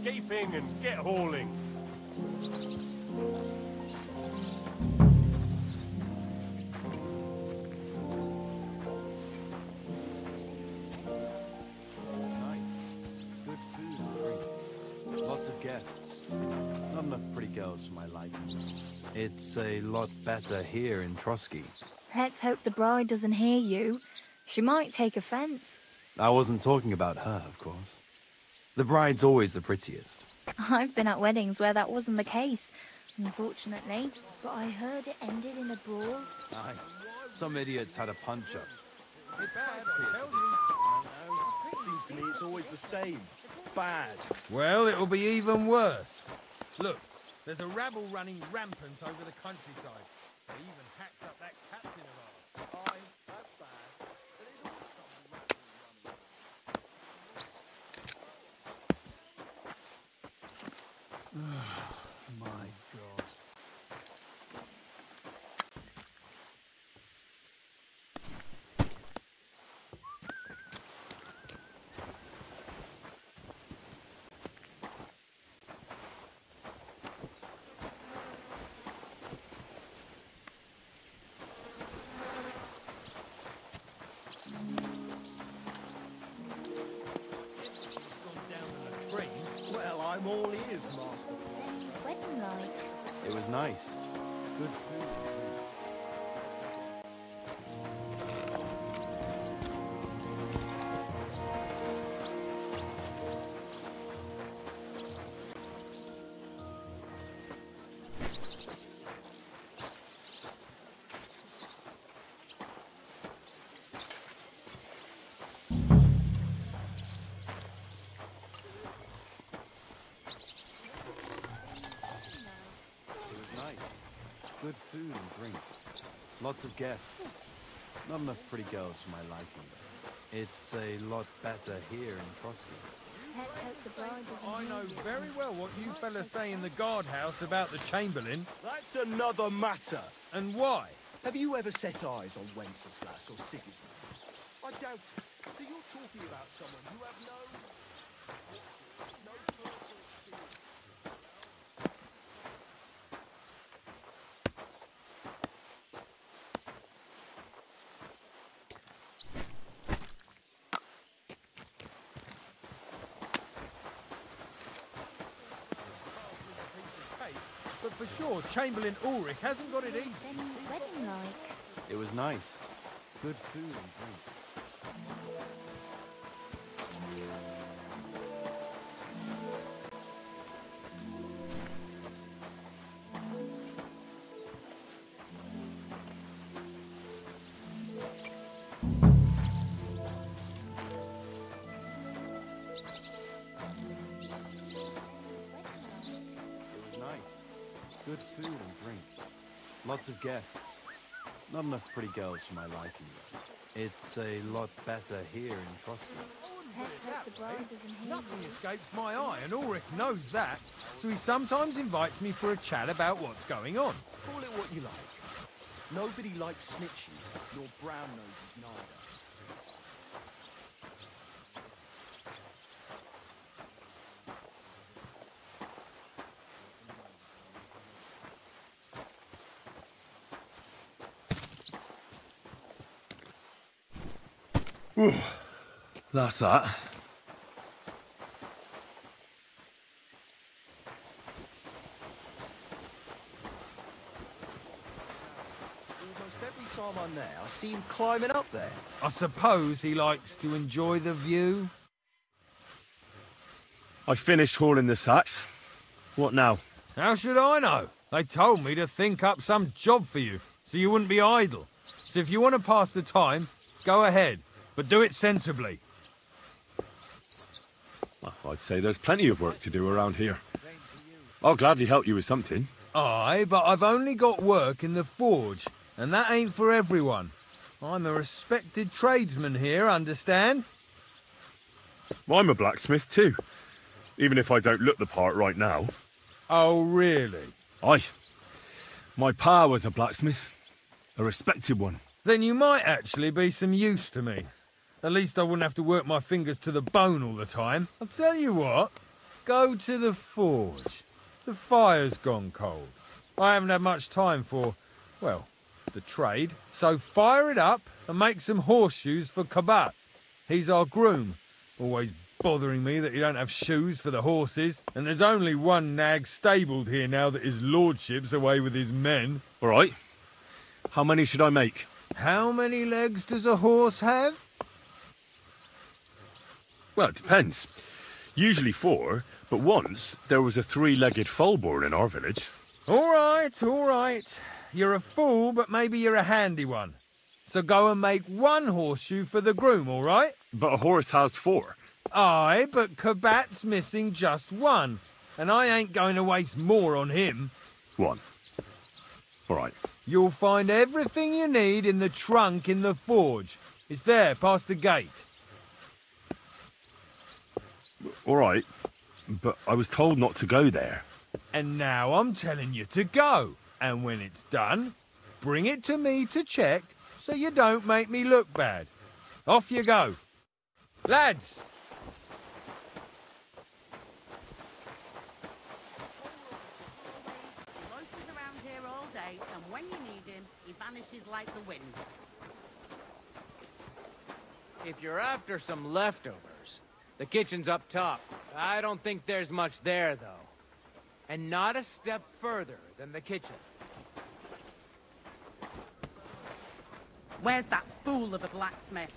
escaping and get hauling. Lots of guests. Not enough pretty girls for my liking. It's a lot better here in Trotsky. Let's hope the bride doesn't hear you. She might take offense. I wasn't talking about her, of course. The bride's always the prettiest. I've been at weddings where that wasn't the case, unfortunately. But I heard it ended in a brawl. Aye. Some idiots had a punch-up. It's bad, I tell you. It seems to me it's always the same. Bad. Well, it'll be even worse. Look, there's a rabble running rampant over the countryside. They even hacked up that captain of ours. Aye, that's bad. But there's always something running. My God. Well, I'm all ears, Master. When's wedding like? It was nice. Good food. Good food and drink. Lots of guests. Not enough pretty girls for my liking. It's a lot better here in Trotsky. Let's hope the bride doesn't I hear know you. very well what you fellas say in the guardhouse about the Chamberlain. That's another matter. And why? Have you ever set eyes on Wenceslas or Sigismund? I doubt it. So you're talking about someone who have no personal experience. But for sure, Chamberlain Ulrich hasn't got it easy. When's wedding like? It was nice. Good food and drink. Good food and drink. Lots of guests. Not enough pretty girls for my liking, though. It's a lot better here in Trotsky. Let's hope the bride doesn't hear Nothing you. escapes my eye, and Ulrich knows that, so he sometimes invites me for a chat about what's going on. Call it what you like. Nobody likes snitches, nor brown noses neither. That's that. Almost every time I'm there, I see him climbing up there. I suppose he likes to enjoy the view. I finished hauling the sacks. What now? How should I know? They told me to think up some job for you, so you wouldn't be idle. So if you want to pass the time, go ahead, but do it sensibly. Well, I'd say there's plenty of work to do around here. I'll gladly help you with something. Aye, but I've only got work in the forge, and that ain't for everyone. I'm a respected tradesman here, understand? I'm a blacksmith too, even if I don't look the part right now. Oh, really? Aye. My pa was a blacksmith, a respected one. Then you might actually be some use to me. At least I wouldn't have to work my fingers to the bone all the time. I'll tell you what, Go to the forge. The fire's gone cold. I haven't had much time for, well, the trade. So fire it up and make some horseshoes for Kabat. He's our groom. Always bothering me that you don't have shoes for the horses. And there's only one nag stabled here now that his lordship's away with his men. All right. How many should I make? How many legs does a horse have? Well, it depends. Usually 4, but once there was a 3-legged foal born in our village. All right. You're a fool, but maybe you're a handy one. So go and make 1 horseshoe for the groom, all right? But a horse has 4. Aye, but Kabat's missing just 1. And I ain't going to waste more on him. 1. All right. You'll find everything you need in the trunk in the forge. It's there, past the gate. All right. But I was told not to go there. And now I'm telling you to go. And when it's done, bring it to me to check so you don't make me look bad. Off you go. Lads! He loiters around here all day, and when you need him, he vanishes like the wind. If you're after some leftovers, the kitchen's up top. I don't think there's much there, though. And not a step further than the kitchen. Where's that fool of a blacksmith?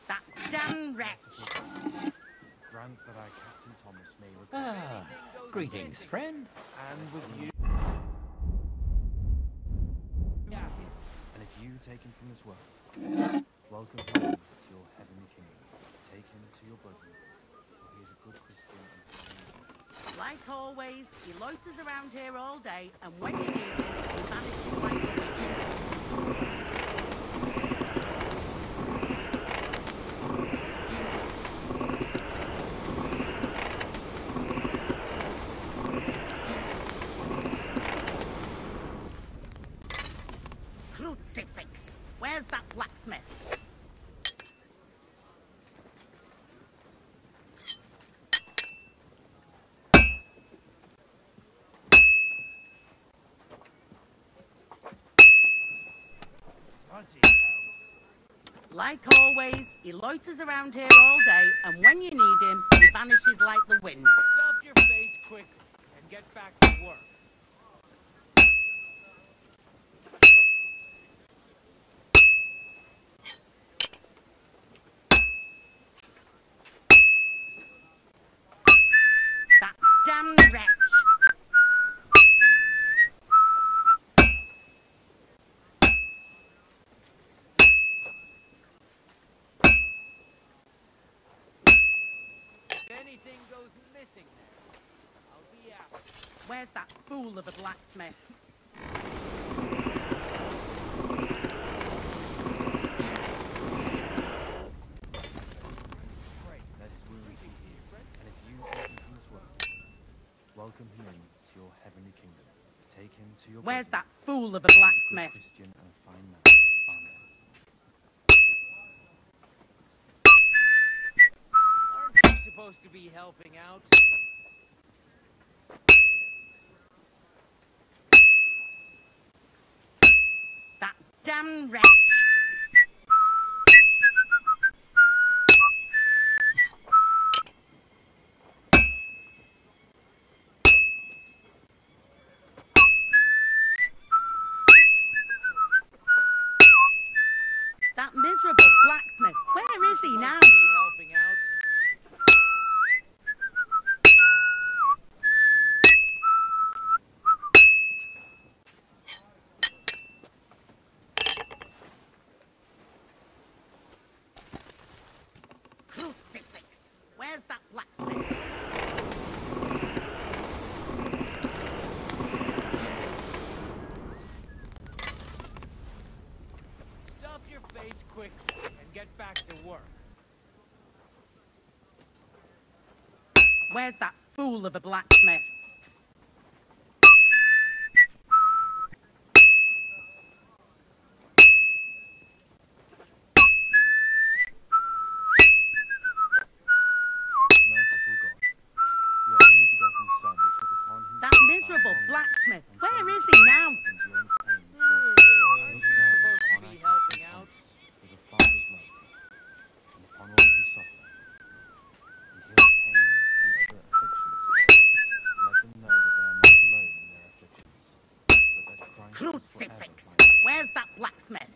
That damn wretch! Grant that I, Captain Thomas, may request. Greetings, friend. And with you. And if you take him from this world, welcome home to your heavenly kingdom. Take him to your bosom, for he is a good Christian and Like always, he loiters around here all day, and when you need him, he vanishes like the wind. Crucifix! Where's that blacksmith? Like always, he loiters around here all day, and when you need him, he vanishes like the wind. Stuff your face quickly and get back to work. That damn wretch! If anything goes missing there, I'll be out. Where's that fool of a blacksmith? that his wounds be healed. And if you take him from this world, welcome him to your heavenly kingdom. Take him to your Where's bosom, that fool of a a good blacksmith? Christian and a fine man. Amen. Aren't you supposed to be helping out? That damn wretch! That miserable blacksmith! Where is he now? Supposed to be helping out. Crucifix! Where's that blacksmith? Stuff your face quickly and get back to work. Where's that fool of a blacksmith? Merciful God, your only begotten Son took upon himself That miserable blacksmith. Where is he now? enduring pain Aren't you supposed to be helping out? for the Father's love, and upon all who suffer, he healed pains and other afflictions of sickness. Let them know that they are not alone in their afflictions, but that Christ is Crucifix. forever my Where's that blacksmith?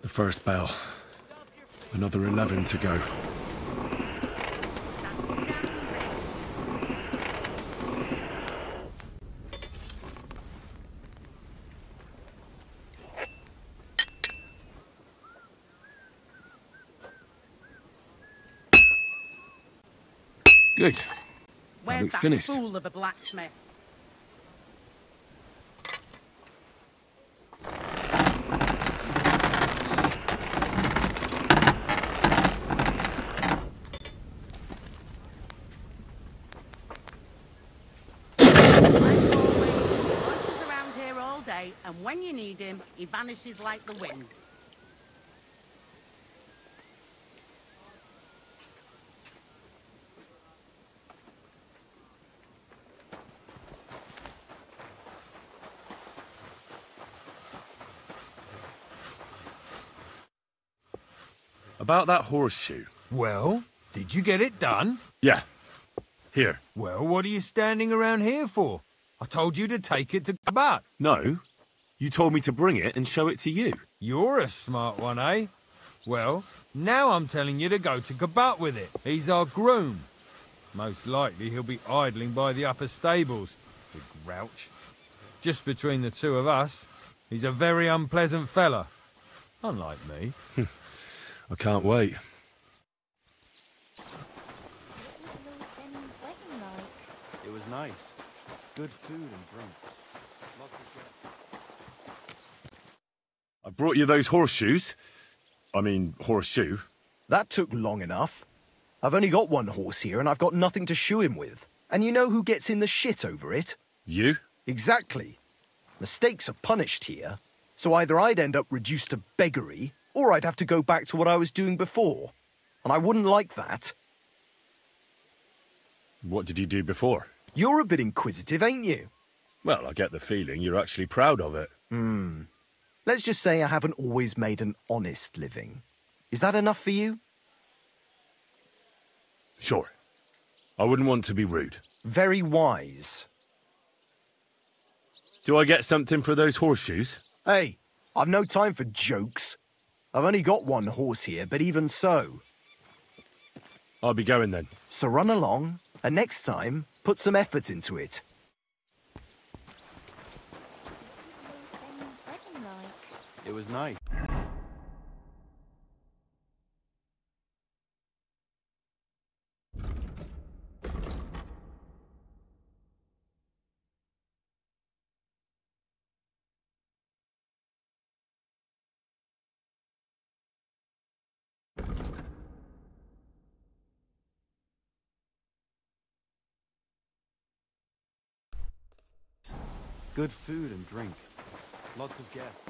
The first bell. Another 11 to go. Good. Where's it's that finished. fool of a blacksmith? Around here all day, and when you need him, he vanishes like the wind. About that horseshoe. Well, did you get it done? Yeah. Here. Well, what are you standing around here for? I told you to take it to Kabat. No. You told me to bring it and show it to you. You're a smart one, eh? Well, now I'm telling you to go to Kabat with it. He's our groom. Most likely he'll be idling by the upper stables, the grouch. Just between the two of us, he's a very unpleasant fella. Unlike me. I can't wait. It was nice. Good food and drink. Lots of I brought you those horseshoes. I mean, horseshoe. That took long enough. I've only got one horse here and I've got nothing to shoe him with. And you know who gets in the shit over it? You? Exactly. Mistakes are punished here. So either I'd end up reduced to beggary, or I'd have to go back to what I was doing before. And I wouldn't like that. What did you do before? You're a bit inquisitive, ain't you? Well, I get the feeling you're actually proud of it. Let's just say I haven't always made an honest living. Is that enough for you? Sure. I wouldn't want to be rude. Very wise. Do I get something for those horseshoes? Hey, I've no time for jokes. I've only got one horse here, but even so. I'll be going then. So run along, and next time, put some effort into it. It was nice. Good food and drink. Lots of guests.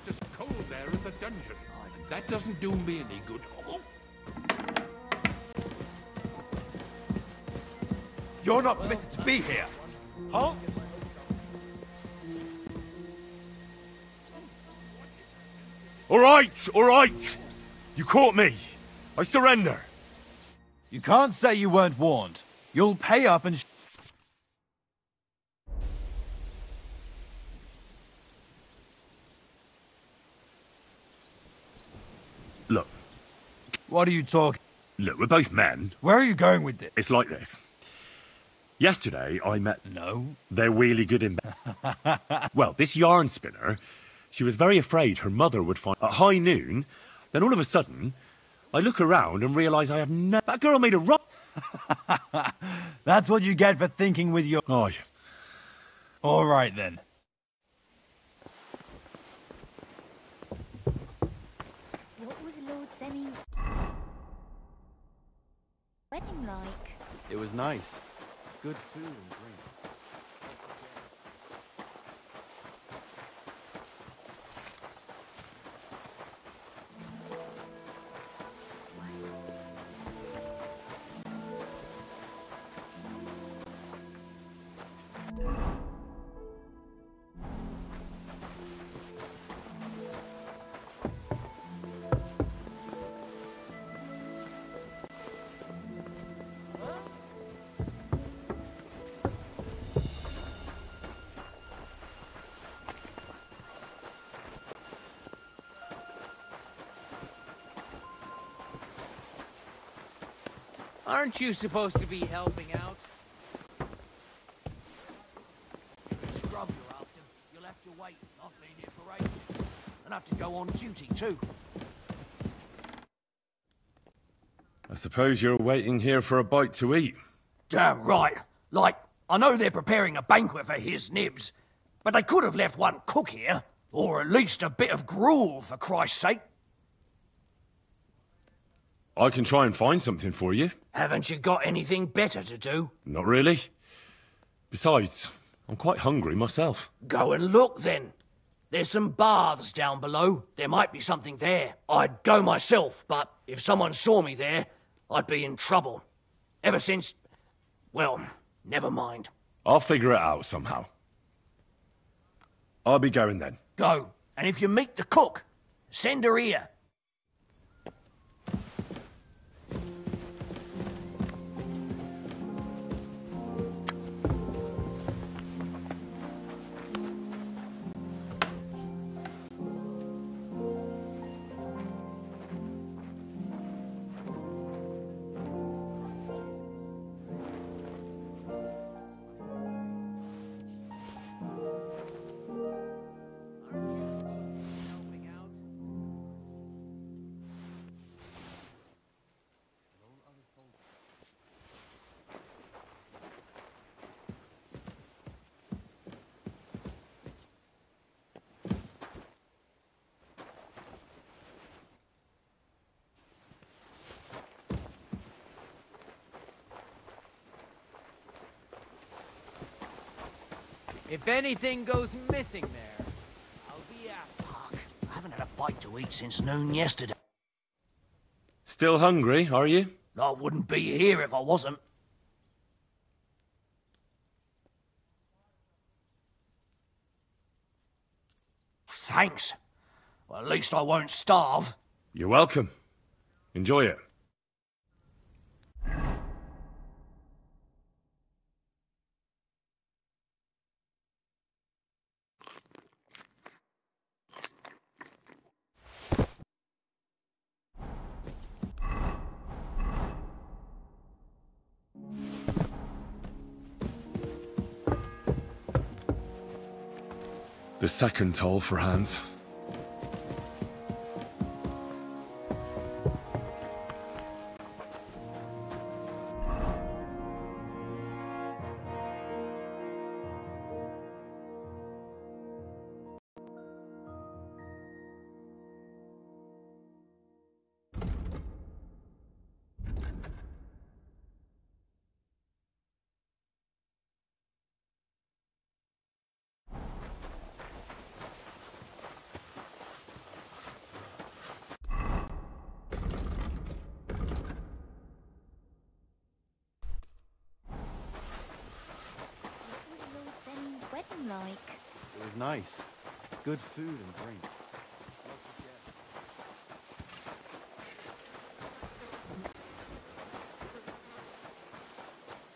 It's as cold there as a dungeon. And that doesn't do me any good. Oh. You're not permitted to be here. Halt! All right! You caught me. I surrender. You can't say you weren't warned. You'll pay up and... Look, What are you talking? we're both men. Where are you going with this? It's like this. Yesterday, I met... No. They're really good in... Well, this yarn spinner, She was very afraid her mother would find at high noon. Then all of a sudden, I look around and realise I have no... That girl made a run. That's what you get for thinking with your... Oh, All right, then. What was Lord Semi's wedding like? It was nice. Good food and drink. Aren't you supposed to be helping out? Scrub you're after. You'll have to wait. I've been here for ages. And have to go on duty too. I suppose you're waiting here for a bite to eat. Damn right. Like, I know they're preparing a banquet for his nibs, but they could have left one cook here. Or at least a bit of gruel, for Christ's sake. I can try and find something for you. Haven't you got anything better to do? Not really. Besides, I'm quite hungry myself. Go and look then. There's some baths down below. There might be something there. I'd go myself, but if someone saw me there, I'd be in trouble. Ever since... well, never mind. I'll figure it out somehow. I'll be going then. Go, and if you meet the cook, send her here. If anything goes missing there, I'll be out. Fuck, I haven't had a bite to eat since noon yesterday. Still hungry, are you? I wouldn't be here if I wasn't. Thanks. Well, at least I won't starve. You're welcome. Enjoy it. The second toll for Hans. Like? It was nice. Good food and drink.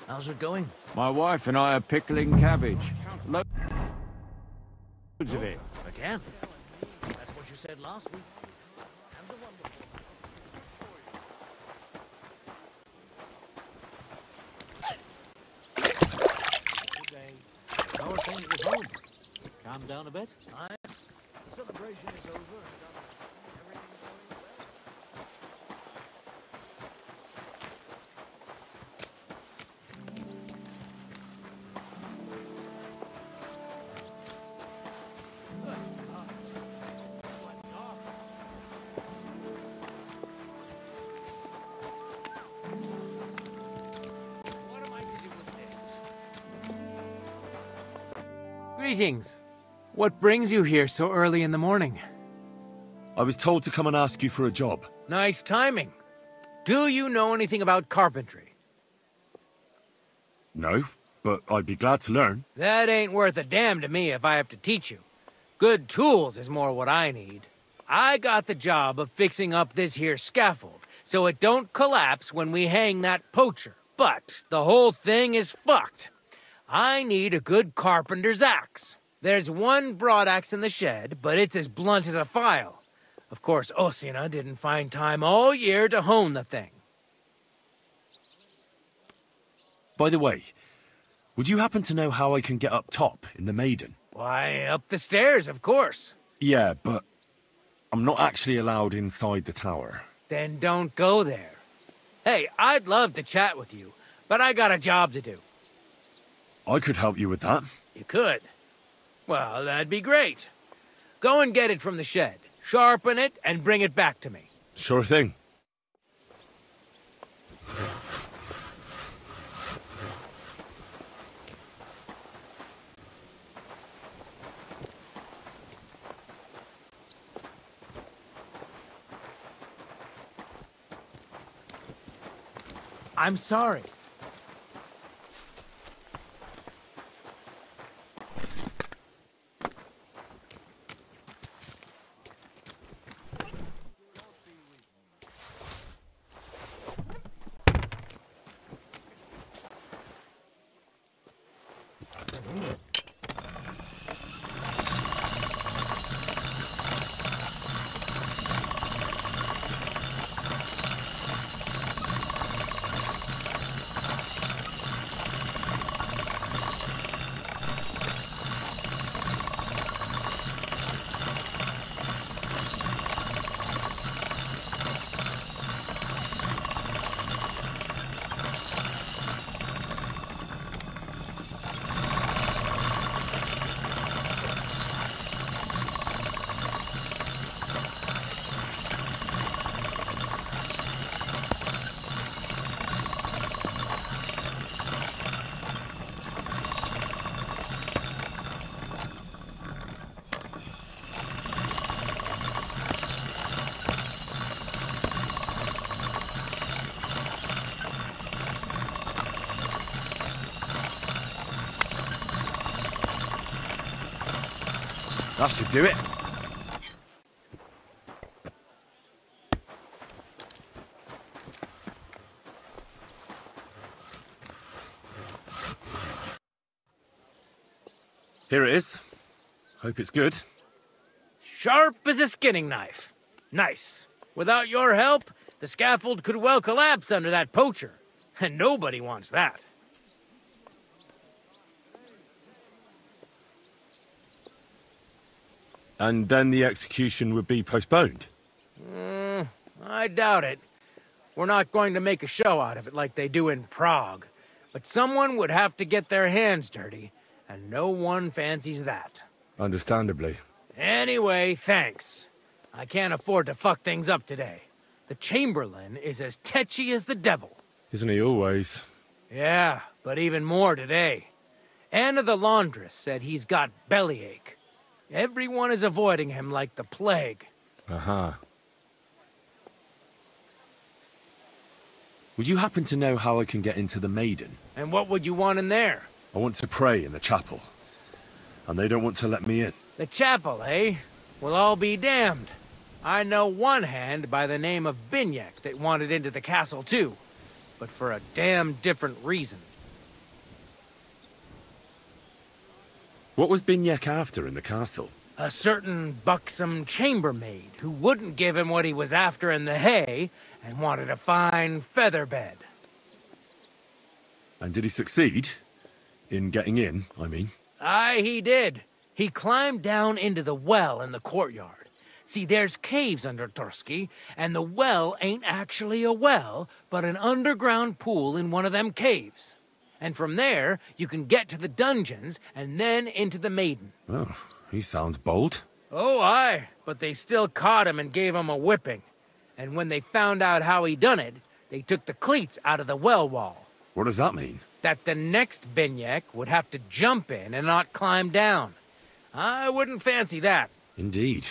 How's it going? My wife and I are pickling cabbage. Loads of it. Again? That's what you said last week. And the wonderful. Good day. How are things at home? Calm down a bit? Greetings. What brings you here so early in the morning? I was told to come and ask you for a job. Nice timing. Do you know anything about carpentry? No, but I'd be glad to learn. That ain't worth a damn to me if I have to teach you. Good tools is more what I need. I got the job of fixing up this here scaffold, so it don't collapse when we hang that poacher. But the whole thing is fucked. I need a good carpenter's axe. There's one broadaxe in the shed, but it's as blunt as a file. Of course, Osina didn't find time all year to hone the thing. By the way, would you happen to know how I can get up top in the Maiden? Why, up the stairs, of course. Yeah, but I'm not actually allowed inside the tower. Then don't go there. Hey, I'd love to chat with you, but I got a job to do. I could help you with that. You could? Well, that'd be great. Go and get it from the shed, sharpen it, and bring it back to me. Sure thing. I'm sorry. That should do it. Here it is. Hope it's good. Sharp as a skinning knife. Nice. Without your help, the scaffold could well collapse under that poacher. And nobody wants that. And then the execution would be postponed? I doubt it. We're not going to make a show out of it like they do in Prague. But someone would have to get their hands dirty, and no one fancies that. Understandably. Anyway, thanks. I can't afford to fuck things up today. The Chamberlain is as tetchy as the devil. Isn't he always? Yeah, but even more today. Anna the laundress said he's got bellyache. Everyone is avoiding him like the plague. Uh-huh. Would you happen to know how I can get into the Maiden? And what would you want in there? I want to pray in the chapel. And they don't want to let me in. The chapel, eh? Well, I'll be damned. I know one hand by the name of Binyek that wanted into the castle too. But for a damn different reason. What was Binyek after in the castle? A certain buxom chambermaid who wouldn't give him what he was after in the hay and wanted a fine feather bed. And did he succeed? In getting in, I mean? Aye, he did. He climbed down into the well in the courtyard. See, there's caves under Tursky, and the well ain't actually a well, but an underground pool in one of them caves. And from there, you can get to the dungeons, and then into the Maiden. Oh, he sounds bold. Oh, aye, but they still caught him and gave him a whipping. And when they found out how he done it, they took the cleats out of the well wall. What does that mean? That the next Binyek would have to jump in and not climb down. I wouldn't fancy that. Indeed.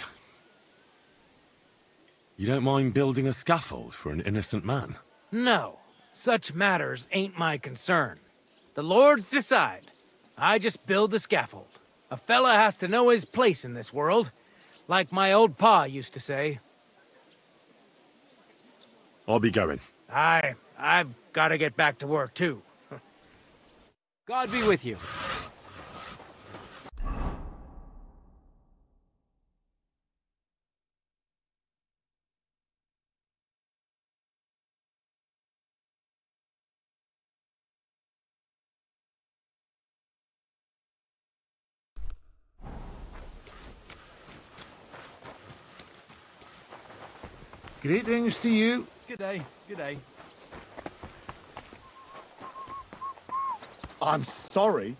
You don't mind building a scaffold for an innocent man? No, such matters ain't my concern. The lords decide. I just build the scaffold. A fella has to know his place in this world, like my old pa used to say. I'll be going. I've got to get back to work too. God be with you. Greetings to you. G'day, g'day. I'm sorry.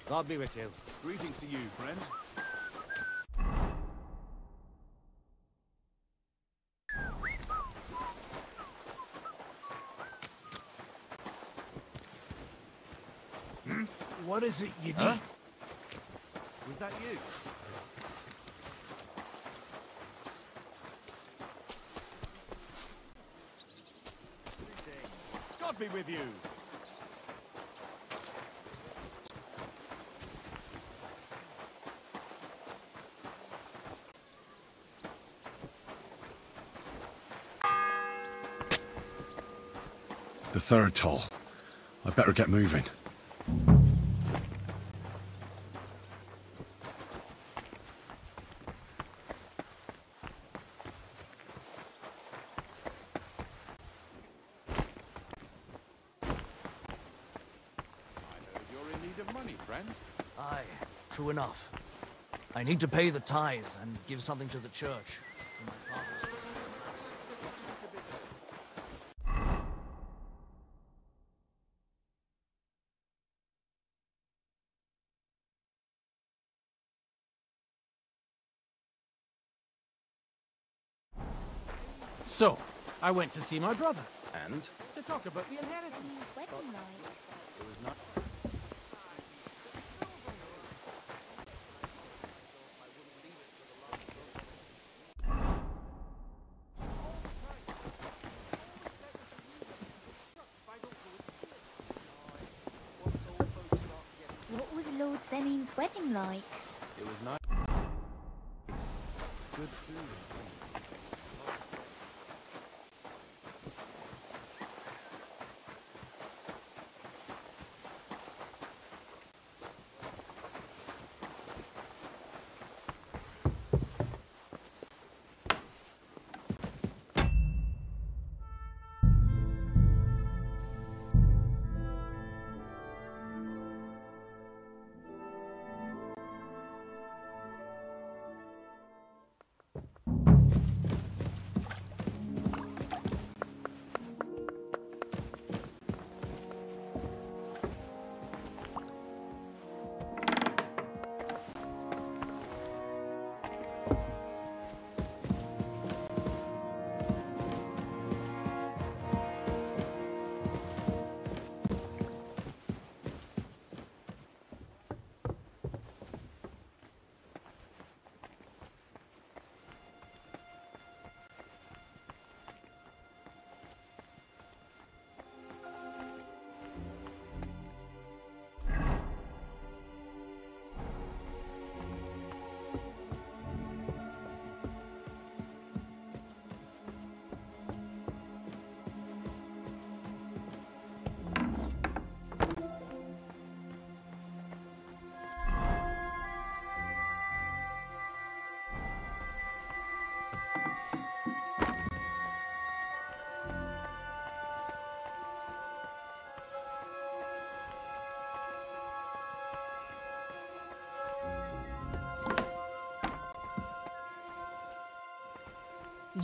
God be with you. Greetings to you, friend. What is it you need? Huh? Was that you? God be with you. The third toll. I'd better get moving. Aye, true enough. I need to pay the tithe and give something to the church. For my father's So, I went to see my brother. And? To talk about the inheritance. Wedding night. It was not... What was Lord Seming's wedding like? It was not... Good food.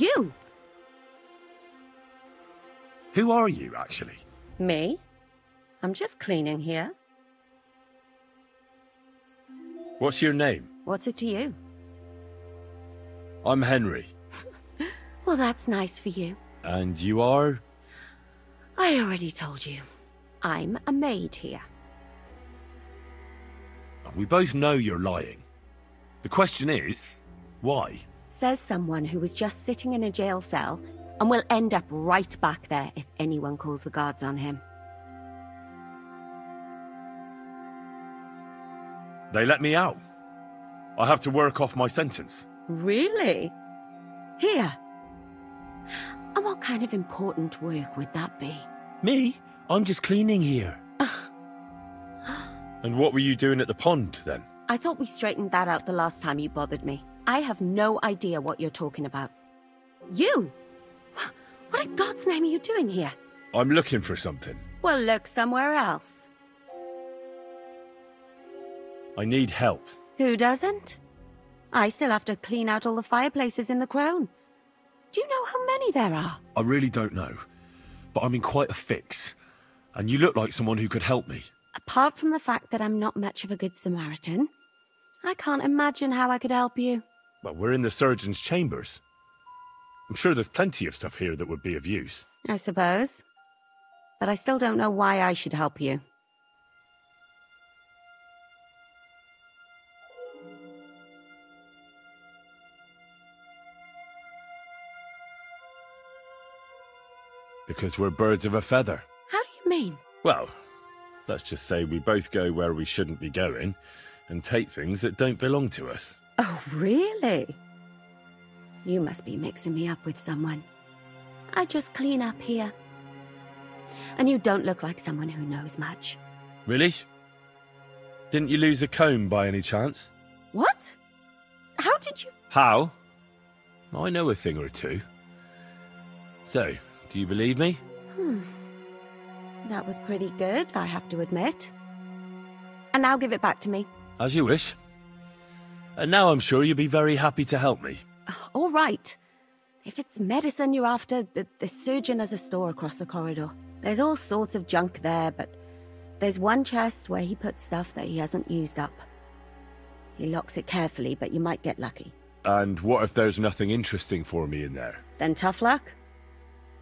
You! Who are you, actually? Me? I'm just cleaning here. What's your name? What's it to you? I'm Henry. Well, that's nice for you. And you are? I already told you. I'm a maid here. We both know you're lying. The question is, why? Says someone who was just sitting in a jail cell and will end up right back there if anyone calls the guards on him. They let me out. I have to work off my sentence. Really? Here? And what kind of important work would that be? Me? I'm just cleaning here. And what were you doing at the pond, then? I thought we straightened that out the last time you bothered me. I have no idea what you're talking about. You? What in God's name are you doing here? I'm looking for something. Well, look somewhere else. I need help. Who doesn't? I still have to clean out all the fireplaces in the Crown. Do you know how many there are? I really don't know, but I'm in quite a fix. And you look like someone who could help me. Apart from the fact that I'm not much of a good Samaritan, I can't imagine how I could help you. Well, we're in the surgeon's chambers. I'm sure there's plenty of stuff here that would be of use. I suppose. But I still don't know why I should help you. Because we're birds of a feather. How do you mean? Well, let's just say we both go where we shouldn't be going and take things that don't belong to us. Oh, really? You must be mixing me up with someone. I just clean up here. And you don't look like someone who knows much. Really? Didn't you lose a comb by any chance? What? How did you... How? I know a thing or two. So, do you believe me? That was pretty good, I have to admit. And now give it back to me. As you wish. And now I'm sure you'll be very happy to help me. All right. If it's medicine you're after, the surgeon has a store across the corridor. There's all sorts of junk there, but there's one chest where he puts stuff that he hasn't used up. He locks it carefully, but you might get lucky. And what if there's nothing interesting for me in there? Then tough luck.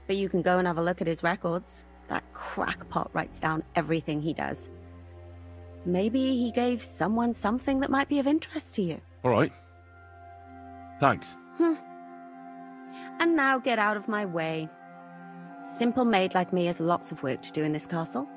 But you can go and have a look at his records. That crackpot writes down everything he does. Maybe he gave someone something that might be of interest to you. All right. Thanks. And now get out of my way. Simple maid like me has lots of work to do in this castle.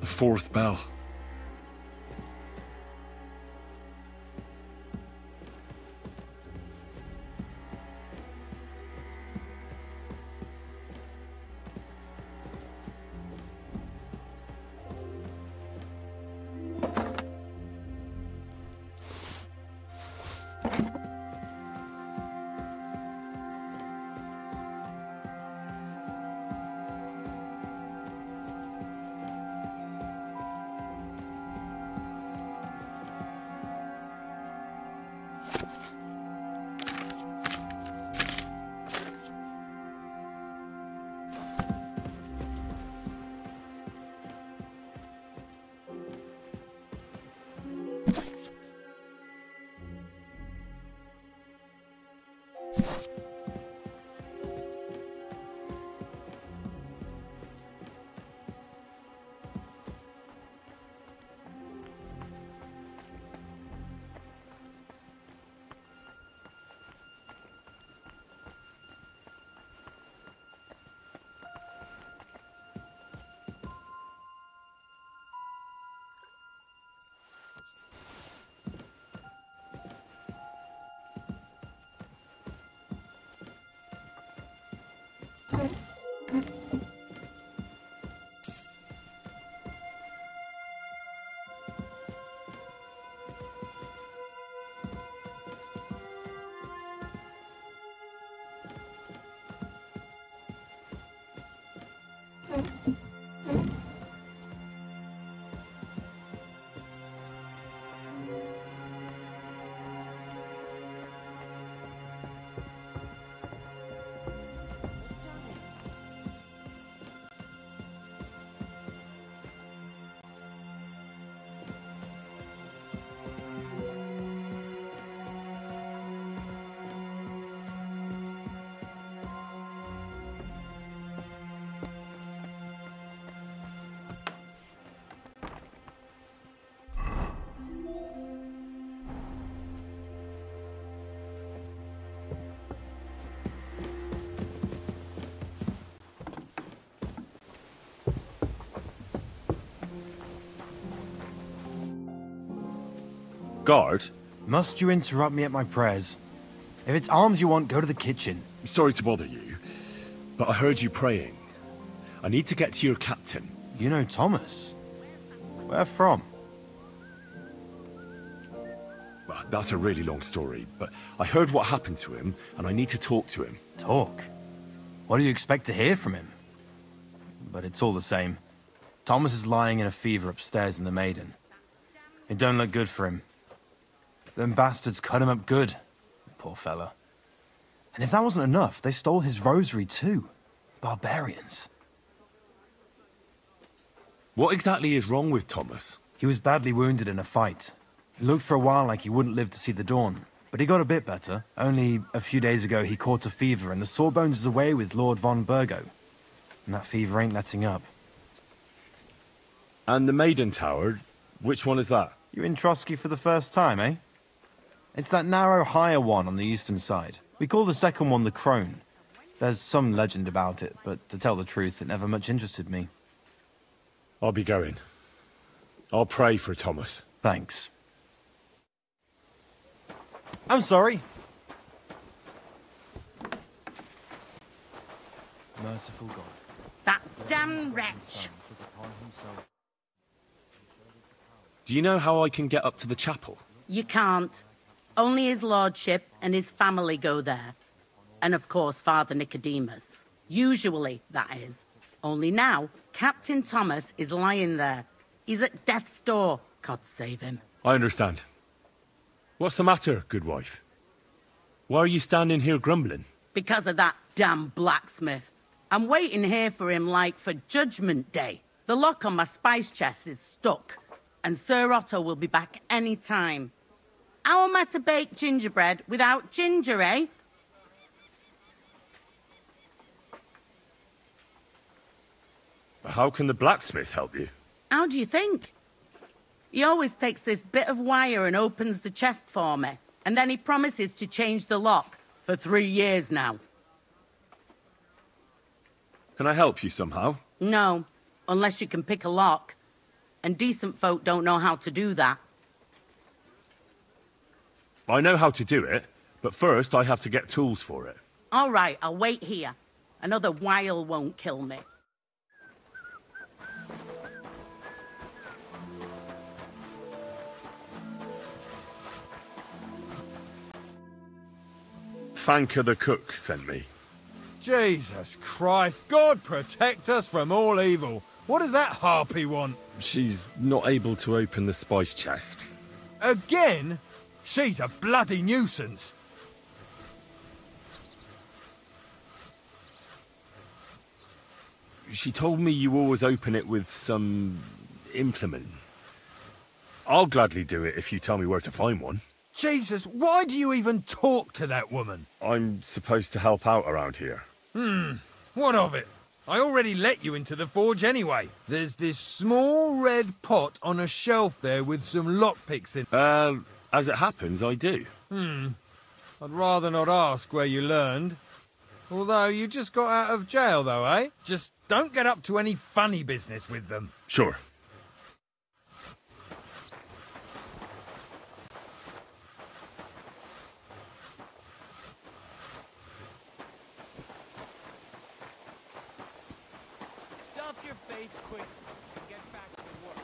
The fourth bell. Guard? Must you interrupt me at my prayers? If it's arms you want, go to the kitchen. Sorry to bother you, but I heard you praying. I need to get to your captain. You know Thomas? Where from? Well, that's a really long story, but I heard what happened to him, and I need to talk to him. Talk? What do you expect to hear from him? But it's all the same. Thomas is lying in a fever upstairs in the Maiden. It don't look good for him. Them bastards cut him up good. Poor fella. And if that wasn't enough, they stole his rosary too. Barbarians. What exactly is wrong with Thomas? He was badly wounded in a fight. It looked for a while like he wouldn't live to see the dawn. But he got a bit better. Only a few days ago he caught a fever and the Sawbones is away with Lord von Burgo. And that fever ain't letting up. And the Maiden Tower, which one is that? You in Trotsky for the first time, eh? It's that narrow, higher one on the eastern side. We call the second one the Crone. There's some legend about it, but to tell the truth, it never much interested me. I'll be going. I'll pray for Thomas. Thanks. I'm sorry. Merciful God. That damn wretch. Do you know how I can get up to the chapel? You can't. Only his lordship and his family go there. And of course, Father Nicodemus. Usually, that is. Only now, Captain Thomas is lying there. He's at death's door. God save him. I understand. What's the matter, good wife? Why are you standing here grumbling? Because of that damn blacksmith. I'm waiting here for him like for Judgment Day. The lock on my spice chest is stuck, and Sir Otto will be back any time. How am I to bake gingerbread without ginger, eh? How can the blacksmith help you? How do you think? He always takes this bit of wire and opens the chest for me, and then he promises to change the lock for 3 years now. Can I help you somehow? No, unless you can pick a lock. And decent folk don't know how to do that. I know how to do it, but first I have to get tools for it. All right, I'll wait here. Another while won't kill me. Fanka the cook sent me. Jesus Christ, God protect us from all evil. What does that harpy want? She's not able to open the spice chest. Again? She's a bloody nuisance. She told me you always open it with some implement. I'll gladly do it if you tell me where to find one. Jesus, why do you even talk to that woman? I'm supposed to help out around here. What of it? I already let you into the forge anyway. There's this small red pot on a shelf there with some lockpicks in. As it happens, I do. I'd rather not ask where you learned. Although you just got out of jail though, eh? Just don't get up to any funny business with them. Sure. Stuff your face quick and get back to work.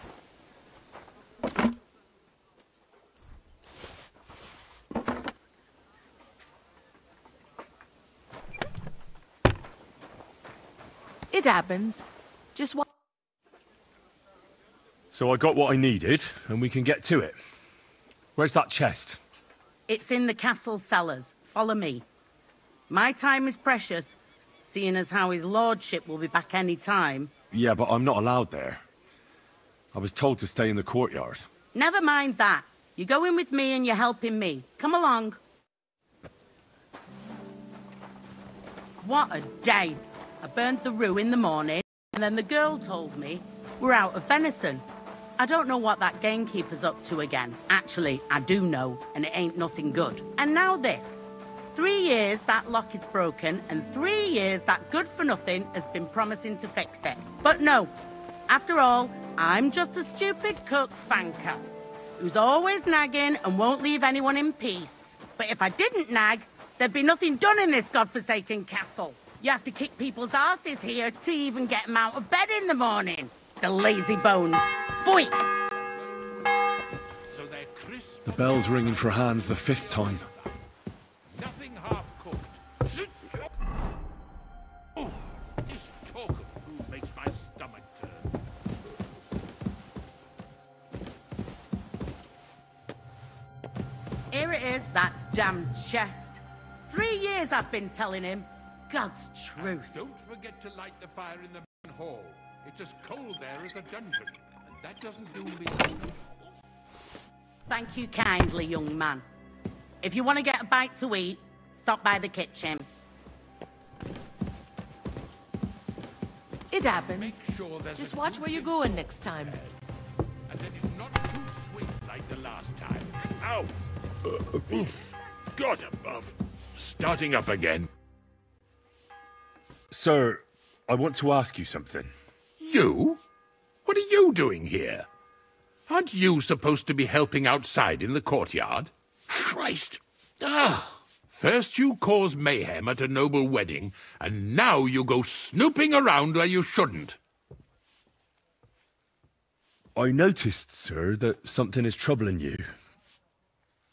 It happens. Just what? So I got what I needed, and we can get to it. Where's that chest? It's in the castle cellars. Follow me. My time is precious, seeing as how his lordship will be back any time. Yeah, but I'm not allowed there. I was told to stay in the courtyard. Never mind that. You're going with me and you're helping me. Come along. What a day. I burned the rue in the morning, and then the girl told me we're out of venison. I don't know what that gamekeeper's up to again. Actually, I do know, and it ain't nothing good. And now this. 3 years that locket's broken, and 3 years that good-for-nothing has been promising to fix it. But no. After all, I'm just a stupid cook Fanka, who's always nagging and won't leave anyone in peace. But if I didn't nag, there'd be nothing done in this godforsaken castle. You have to kick people's asses here to even get them out of bed in the morning. The lazy bones. Pfui! The bell's ringing for hands the 5th time. Nothing half cooked. Oh, this talk of food makes my stomach turn. Here it is, that damn chest. 3 years I've been telling him. God's truth. Don't forget to light the fire in the main hall. It's as cold there as a dungeon, and that doesn't do me. Thank you kindly, young man. If you want to get a bite to eat, stop by the kitchen. It happens. Sure Just watch where you're going next time. And then it's not too sweet like the last time. Ow! God above. Starting up again. Sir, I want to ask you something. You? What are you doing here? Aren't you supposed to be helping outside in the courtyard? Christ! First you cause mayhem at a noble wedding, and now you go snooping around where you shouldn't. I noticed, sir, that something is troubling you.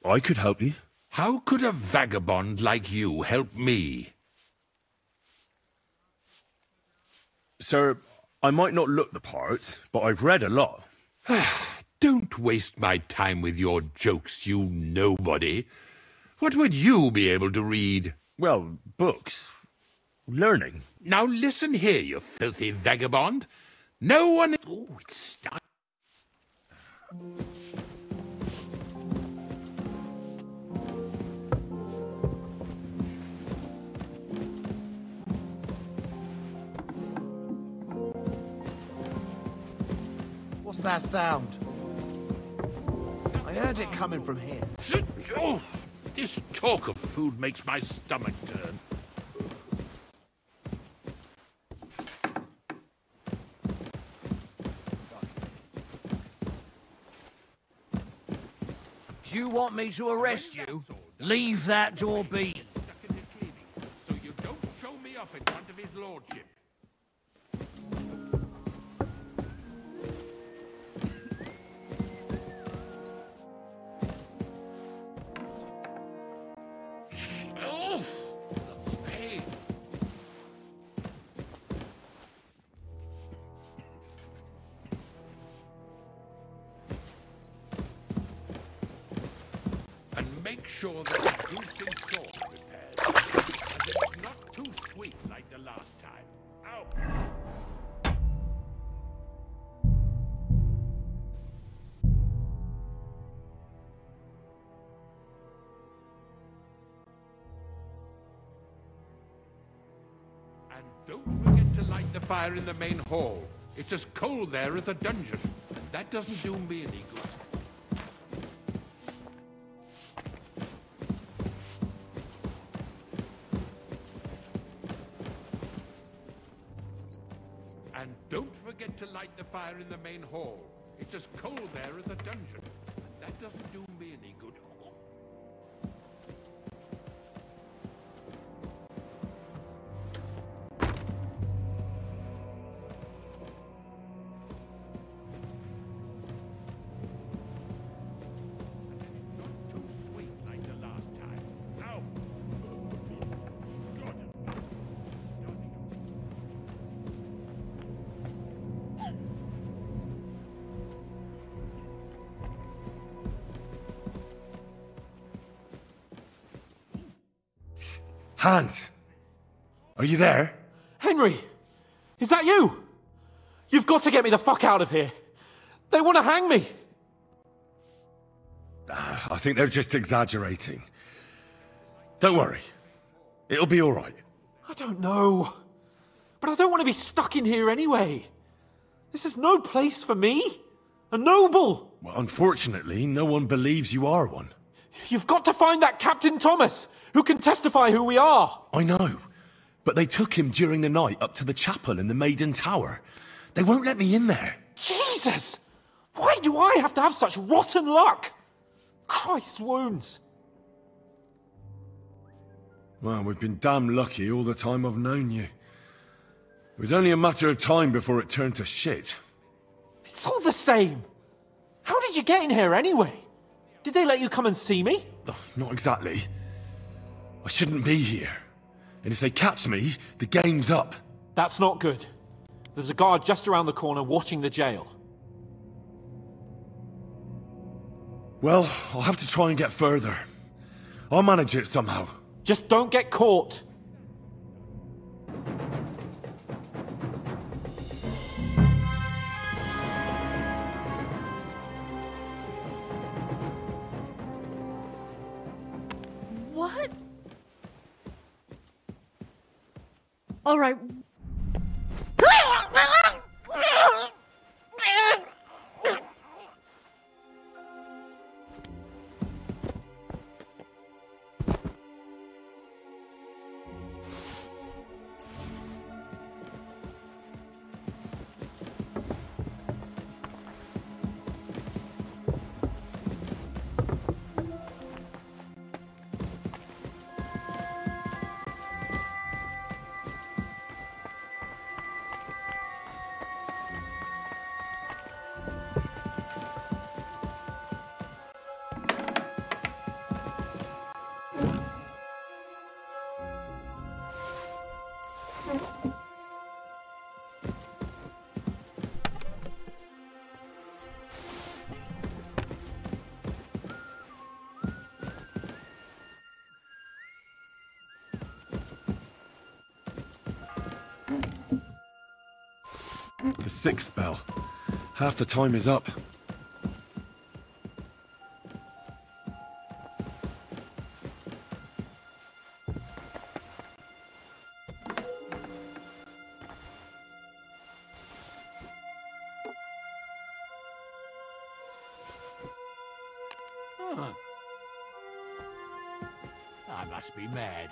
I could help you. How could a vagabond like you help me? Sir, I might not look the part, but I've read a lot. Don't waste my time with your jokes, you nobody. What would you be able to read? Well, books. Learning. Now listen here, you filthy vagabond. No one... Oh, it's starting. What's that sound? I heard it coming from here. Oh, this talk of food makes my stomach turn. Do you want me to arrest you? Leave that door be. So you don't show me up in front of his lordship. sure that the goose in store prepared, and it is not too sweet like the last time. Ow! And don't forget to light the fire in the main hall. It's as cold there as a dungeon, and that doesn't do me any good. And don't forget to light the fire in the main hall. It's as cold there as a dungeon, and that doesn't do me any good. Hans! Are you there? Henry! Is that you? You've got to get me the fuck out of here. They want to hang me. I think they're just exaggerating. Don't worry. It'll be all right. I don't know. But I don't want to be stuck in here anyway. This is no place for me. A noble. Well, unfortunately, no one believes you are one. You've got to find that Captain Thomas, who can testify who we are. I know. But they took him during the night up to the chapel in the Maiden Tower. They won't let me in there. Jesus! Why do I have to have such rotten luck? Christ's wounds. Well, we've been damn lucky all the time I've known you. It was only a matter of time before it turned to shit. It's all the same. How did you get in here anyway? Did they let you come and see me? Oh, not exactly. I shouldn't be here. And if they catch me, the game's up. That's not good. There's a guard just around the corner watching the jail. Well, I'll have to try and get further. I'll manage it somehow. Just don't get caught. What? All right. The sixth bell. Half the time is up. Huh. I must be mad.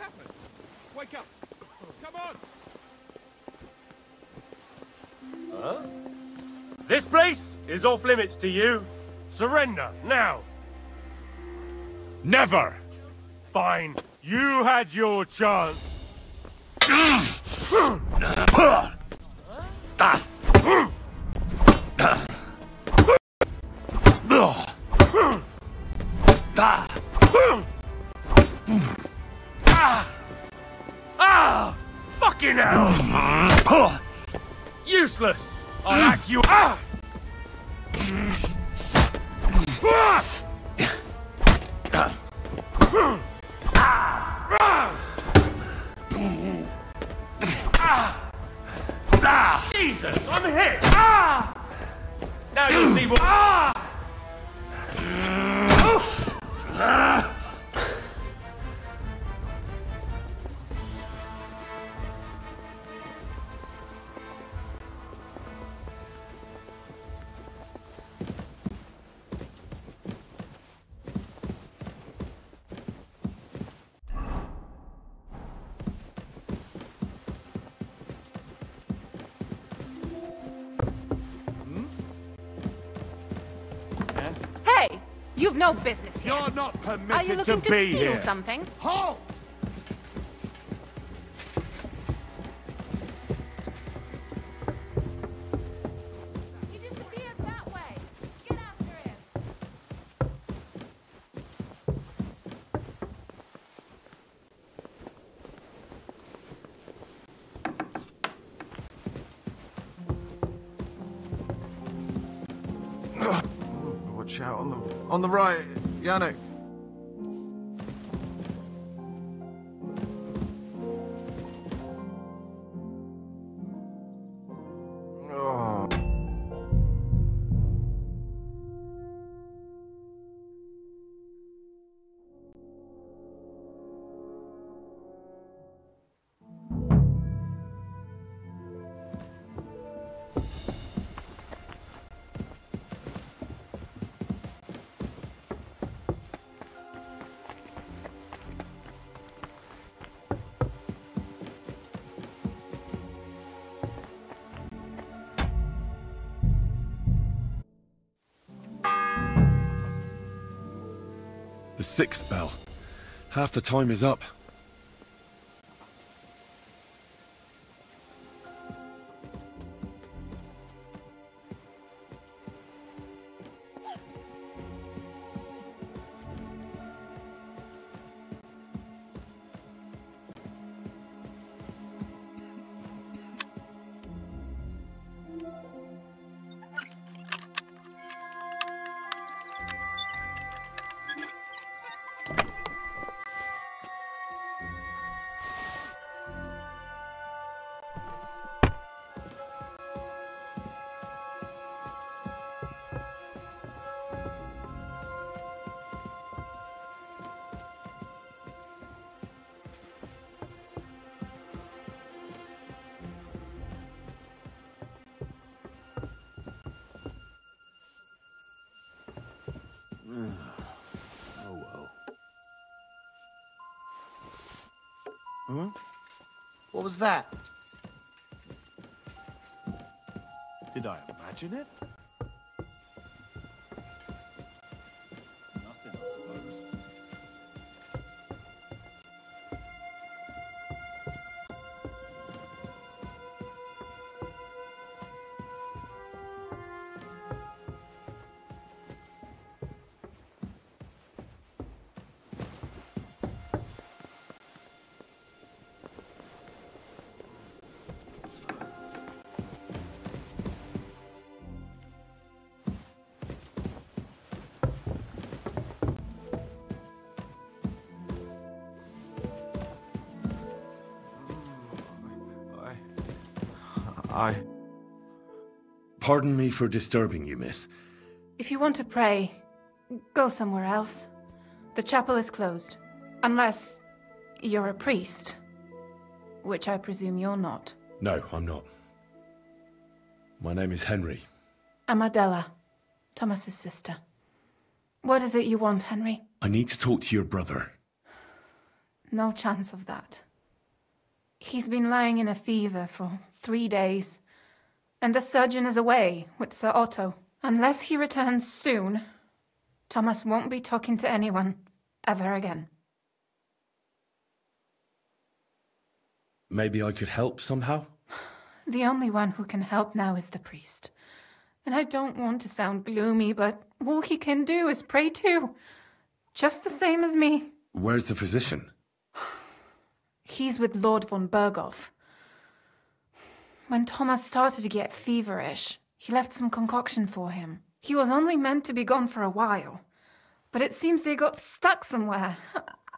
happened? Wake up! Come on! Huh? This place is off limits to you. Surrender, now! Never! Fine. You had your chance. Fucking hell! Useless! I'll hack you. Jesus, I'm hit! Now you'll see what. Hey! You've no business here. You're not permitted Are you looking to to be steal here. something? Halt! He disappeared that way. Get after him. Watch out on the right, Yannick. Oh. The 6th bell. Half the time is up. Oh well. Huh? What was that? Did I imagine it? Nothing, I suppose. Pardon me for disturbing you, miss. If you want to pray, go somewhere else. The chapel is closed. Unless you're a priest. Which I presume you're not. No, I'm not. My name is Henry. I'm Adela, Thomas's sister. What is it you want, Henry? I need to talk to your brother. No chance of that. He's been lying in a fever for 3 days, and the surgeon is away with Sir Otto. Unless he returns soon, Thomas won't be talking to anyone ever again. Maybe I could help somehow? The only one who can help now is the priest. And I don't want to sound gloomy, but all he can do is pray too. Just the same as me. Where's the physician? He's with Lord von Berghoff. When Thomas started to get feverish, he left some concoction for him. He was only meant to be gone for a while, but it seems they got stuck somewhere.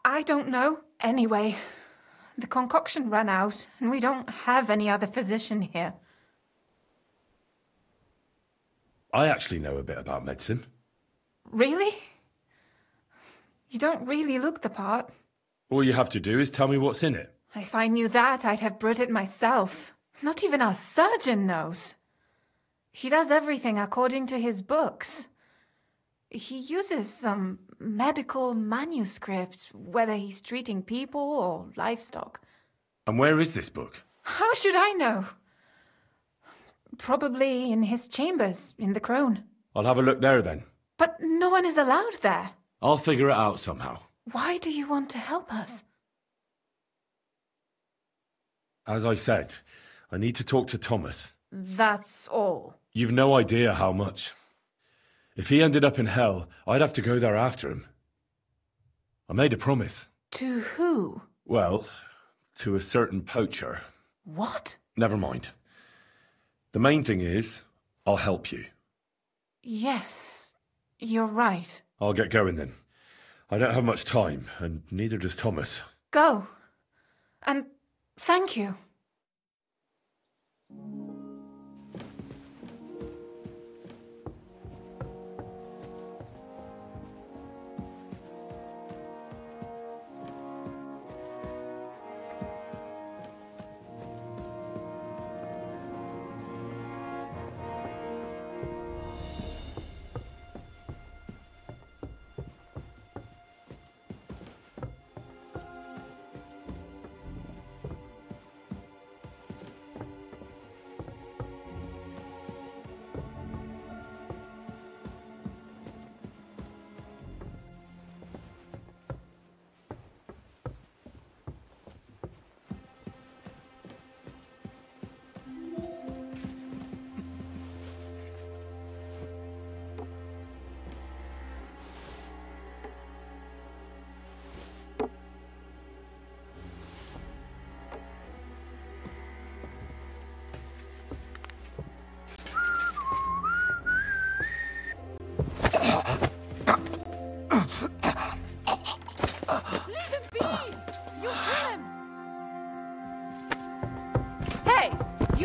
I don't know. Anyway, the concoction ran out, and we don't have any other physician here. I actually know a bit about medicine. Really? You don't really look the part. All you have to do is tell me what's in it. If I knew that, I'd have brewed it myself. Not even our surgeon knows. He does everything according to his books. He uses some medical manuscript, whether he's treating people or livestock. And where is this book? How should I know? Probably in his chambers, in the Crone. I'll have a look there then. But no one is allowed there. I'll figure it out somehow. Why do you want to help us? As I said, I need to talk to Thomas. That's all. You've no idea how much. If he ended up in hell, I'd have to go there after him. I made a promise. To who? Well, to a certain poacher. What? Never mind. The main thing is, I'll help you. Yes, you're right. I'll get going then. I don't have much time, and neither does Thomas. Go. And thank you.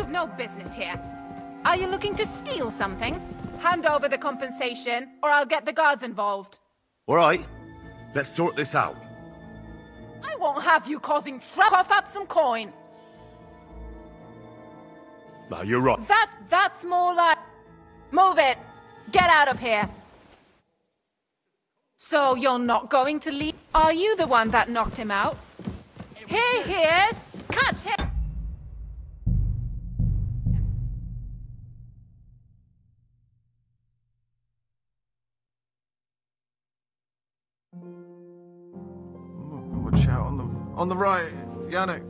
No business here. Are you looking to steal something? Hand over the compensation, or I'll get the guards involved. All right, let's sort this out. I won't have you causing trouble. Cough up some coin. No, you're right. That's more like... Move it. Get out of here. So you're not going to leave? Are you the one that knocked him out? Here he is. Catch him. Watch out on the right, Yannick.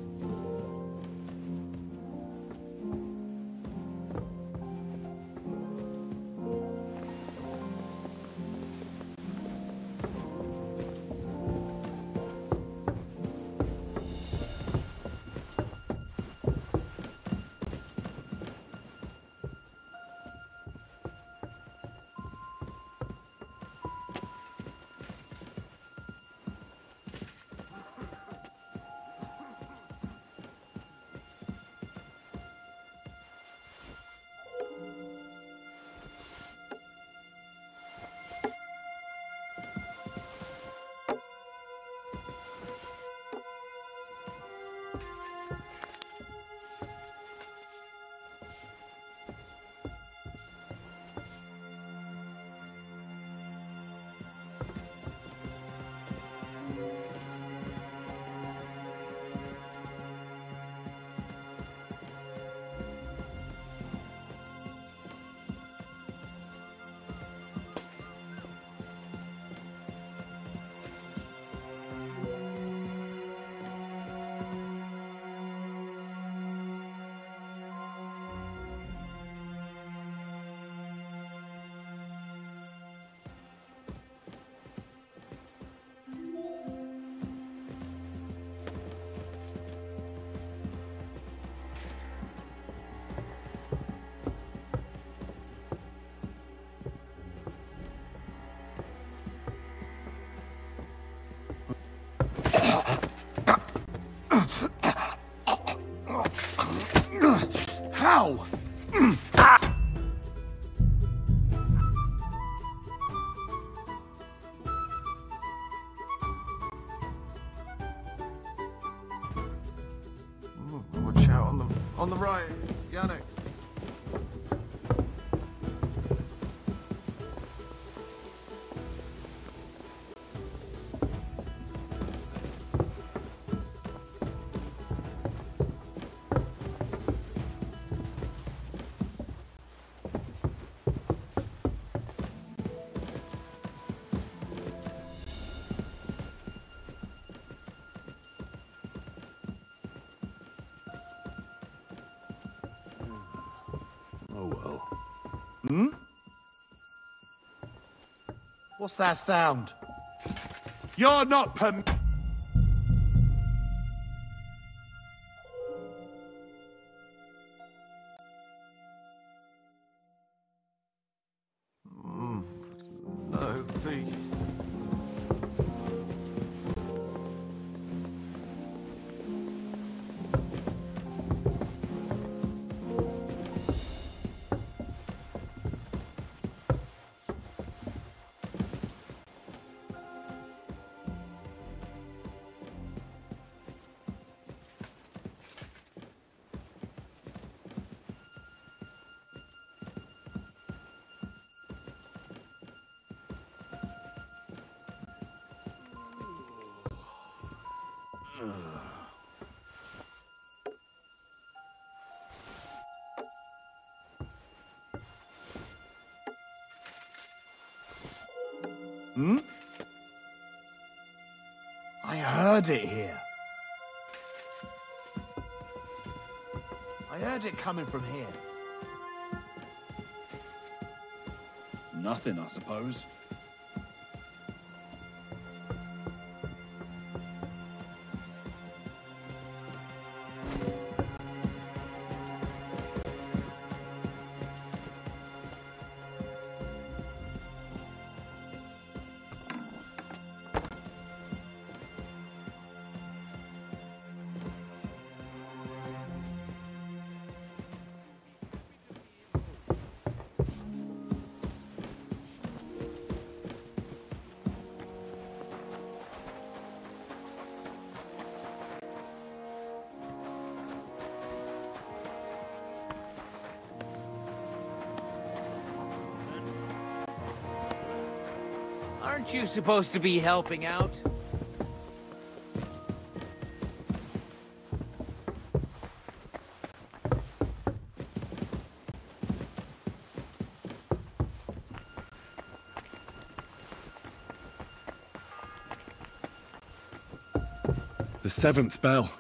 Ow! Watch out on the right, Yannick. Oh well. Hmm? What's that sound? You're not No, B. Hmm? I heard it here. I heard it coming from here. Nothing, I suppose. Aren't you supposed to be helping out? The seventh bell.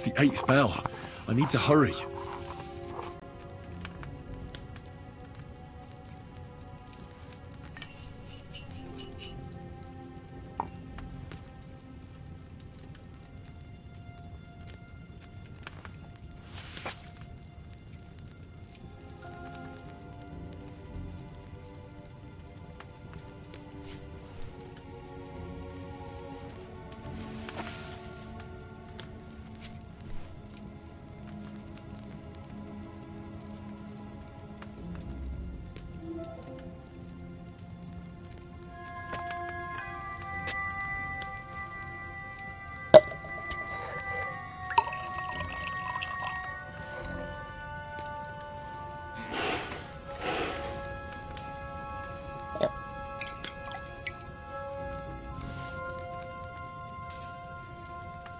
the 8th bell. I need to hurry.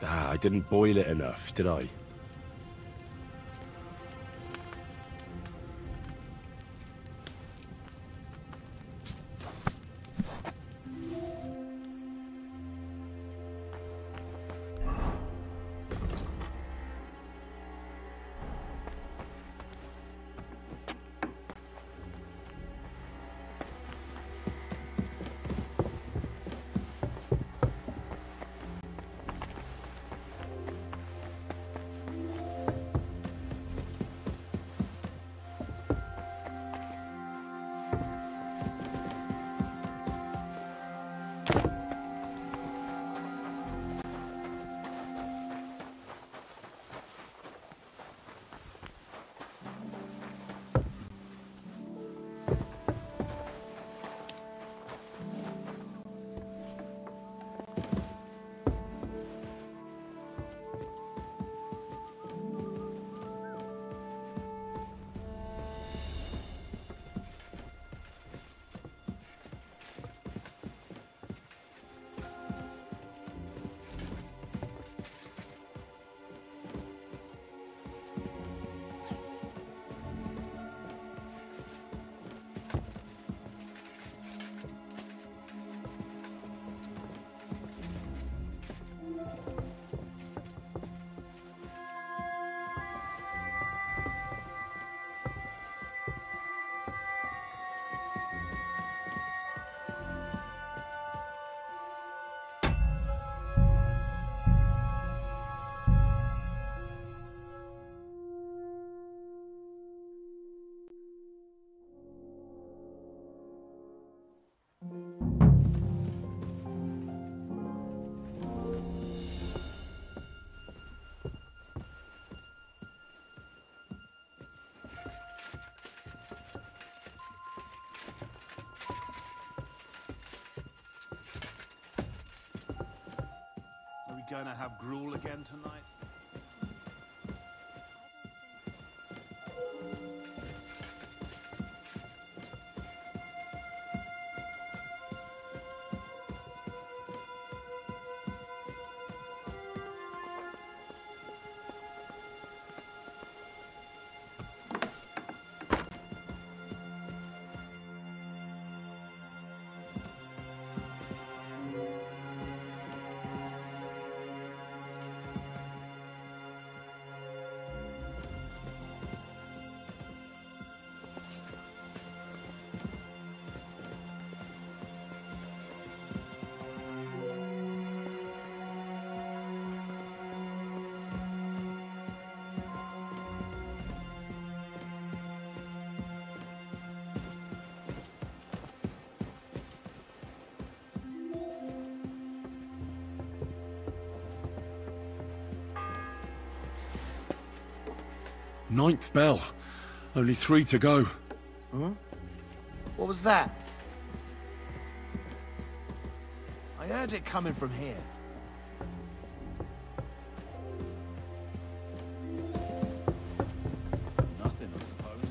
I didn't boil it enough, did I? Gonna have gruel again tonight? Ninth bell. Only 3 to go. Huh? What was that? I heard it coming from here. Nothing, I suppose.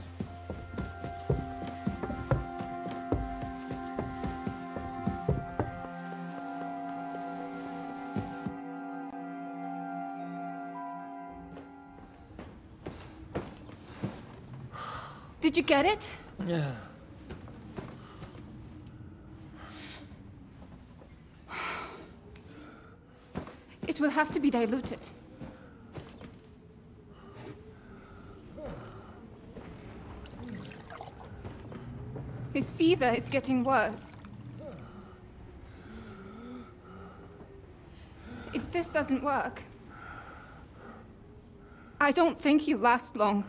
Did you get it? Yeah. It will have to be diluted. His fever is getting worse. If this doesn't work, I don't think he'll last long.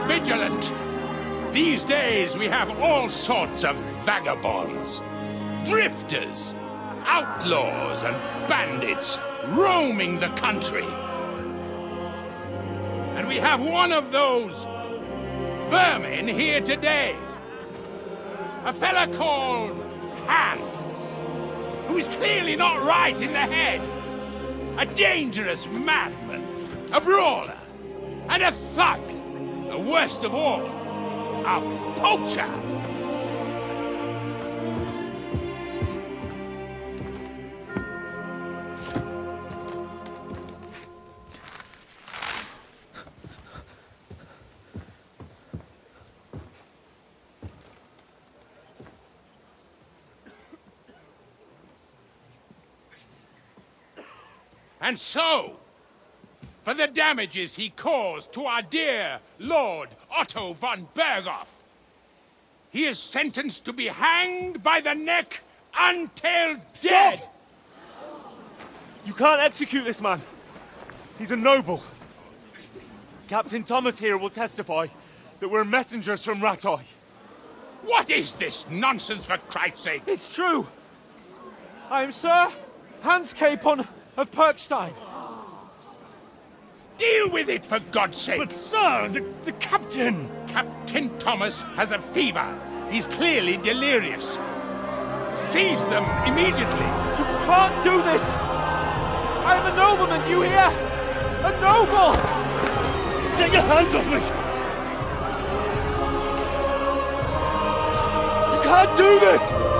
Vigilant. These days we have all sorts of vagabonds, drifters, outlaws and bandits roaming the country. And we have one of those vermin here today. A fella called Hans, who is clearly not right in the head. A dangerous madman, a brawler, and a thug. The worst of all, a poacher! And so, for the damages he caused to our dear Lord Otto von Berghoff, he is sentenced to be hanged by the neck until dead! Stop! You can't execute this man. He's a noble. Captain Thomas here will testify that we're messengers from Ratoy. What is this nonsense, for Christ's sake? It's true. I am Sir Hans Capon of Perkstein. Deal with it, for God's sake! But, sir, the captain! Captain Thomas has a fever. He's clearly delirious. Seize them immediately. You can't do this! I am a nobleman, do you hear? A noble! Get your hands off me! You can't do this!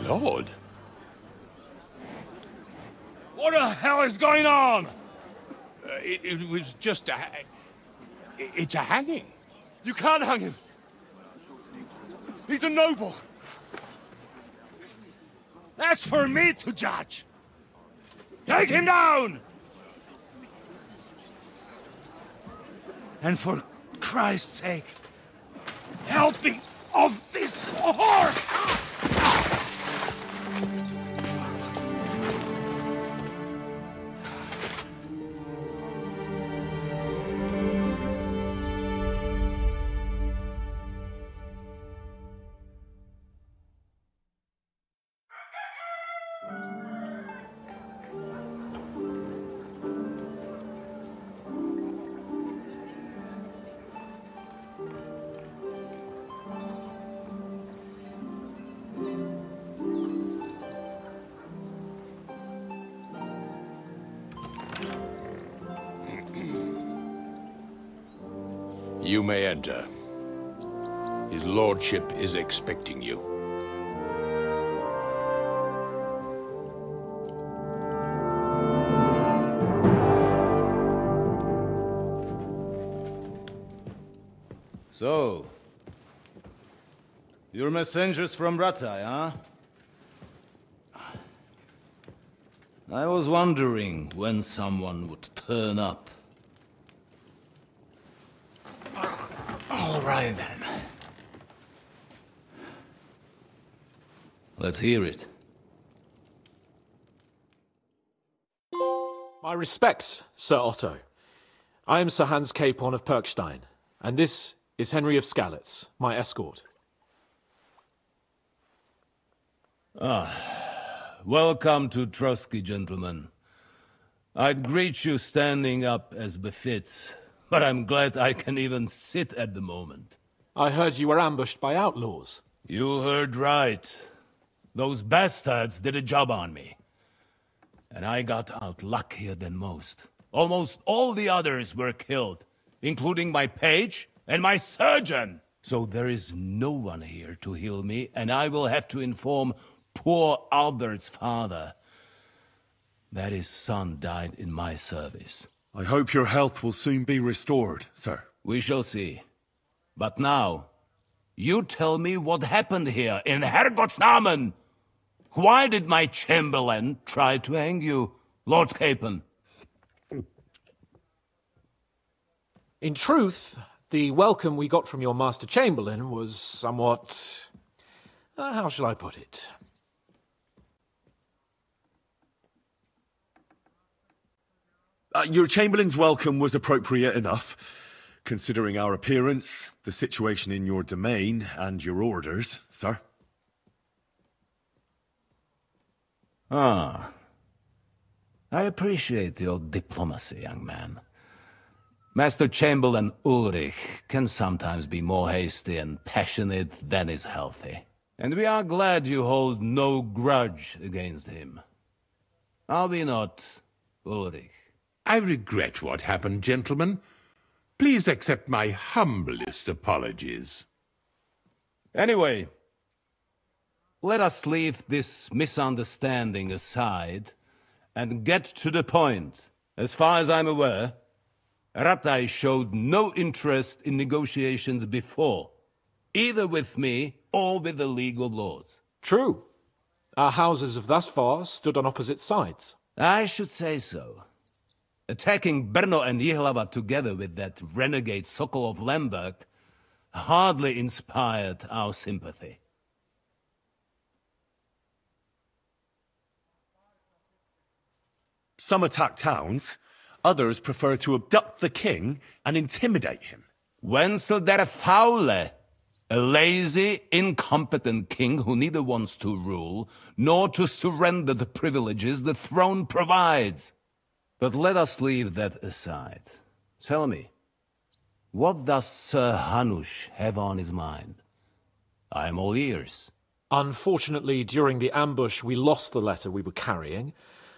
Lord. What the hell is going on? It was just a... It's a hanging. You can't hang him. He's a noble. That's for me to judge. Take him down! And for Christ's sake, help me off this horse! You may enter. His lordship is expecting you. So, you're messengers from Rattay, huh? I was wondering when someone would turn up. All right, then. Let's hear it. My respects, Sir Otto. I am Sir Hans Capon of Perkstein, and this is Henry of Skalitz, my escort. Welcome to Trotsky, gentlemen. I'd greet you standing up as befits, but I'm glad I can even sit at the moment. I heard you were ambushed by outlaws. You heard right. Those bastards did a job on me. And I got out luckier than most. Almost all the others were killed, including my page and my surgeon. So there is no one here to heal me, and I will have to inform poor Albert's father that his son died in my service. I hope your health will soon be restored, sir. We shall see. But now, you tell me what happened here in Herrgottsnamen. Why did my chamberlain try to hang you, Lord Capon? In truth, the welcome we got from your Master Chamberlain was somewhat... how shall I put it? Your Chamberlain's welcome was appropriate enough, considering our appearance, the situation in your domain, and your orders, sir. Ah. I appreciate your diplomacy, young man. Master Chamberlain Ulrich can sometimes be more hasty and passionate than is healthy. And we are glad you hold no grudge against him. Are we not, Ulrich? I regret what happened, gentlemen. Please accept my humblest apologies. Anyway, let us leave this misunderstanding aside and get to the point. As far as I'm aware, Rattay showed no interest in negotiations before, either with me or with the League of Lords. True. Our houses have thus far stood on opposite sides. I should say so. Attacking Brno and Jihlava together with that renegade Sokol of Lemberg hardly inspired our sympathy. Some attack towns, others prefer to abduct the king and intimidate him. Wenzel der Faule, a lazy, incompetent king who neither wants to rule nor to surrender the privileges the throne provides. But let us leave that aside. Tell me, what does Sir Hanush have on his mind? I am all ears. Unfortunately, during the ambush, we lost the letter we were carrying,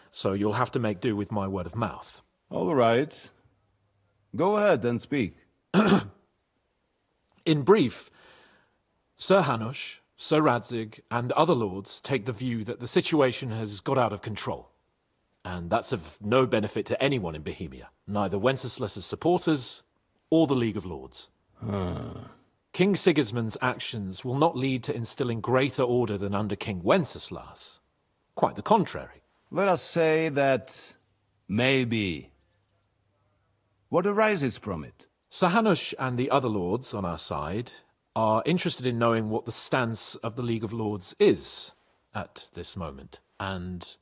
so you'll have to make do with my word of mouth. All right. Go ahead and speak. In brief, Sir Hanush, Sir Radzig, and other lords take the view that the situation has got out of control. And that's of no benefit to anyone in Bohemia, neither Wenceslas's supporters or the League of Lords. King Sigismund's actions will not lead to instilling greater order than under King Wenceslas. Quite the contrary. Let us say that maybe. What arises from it? Sir Hanush and the other lords on our side are interested in knowing what the stance of the League of Lords is at this moment, and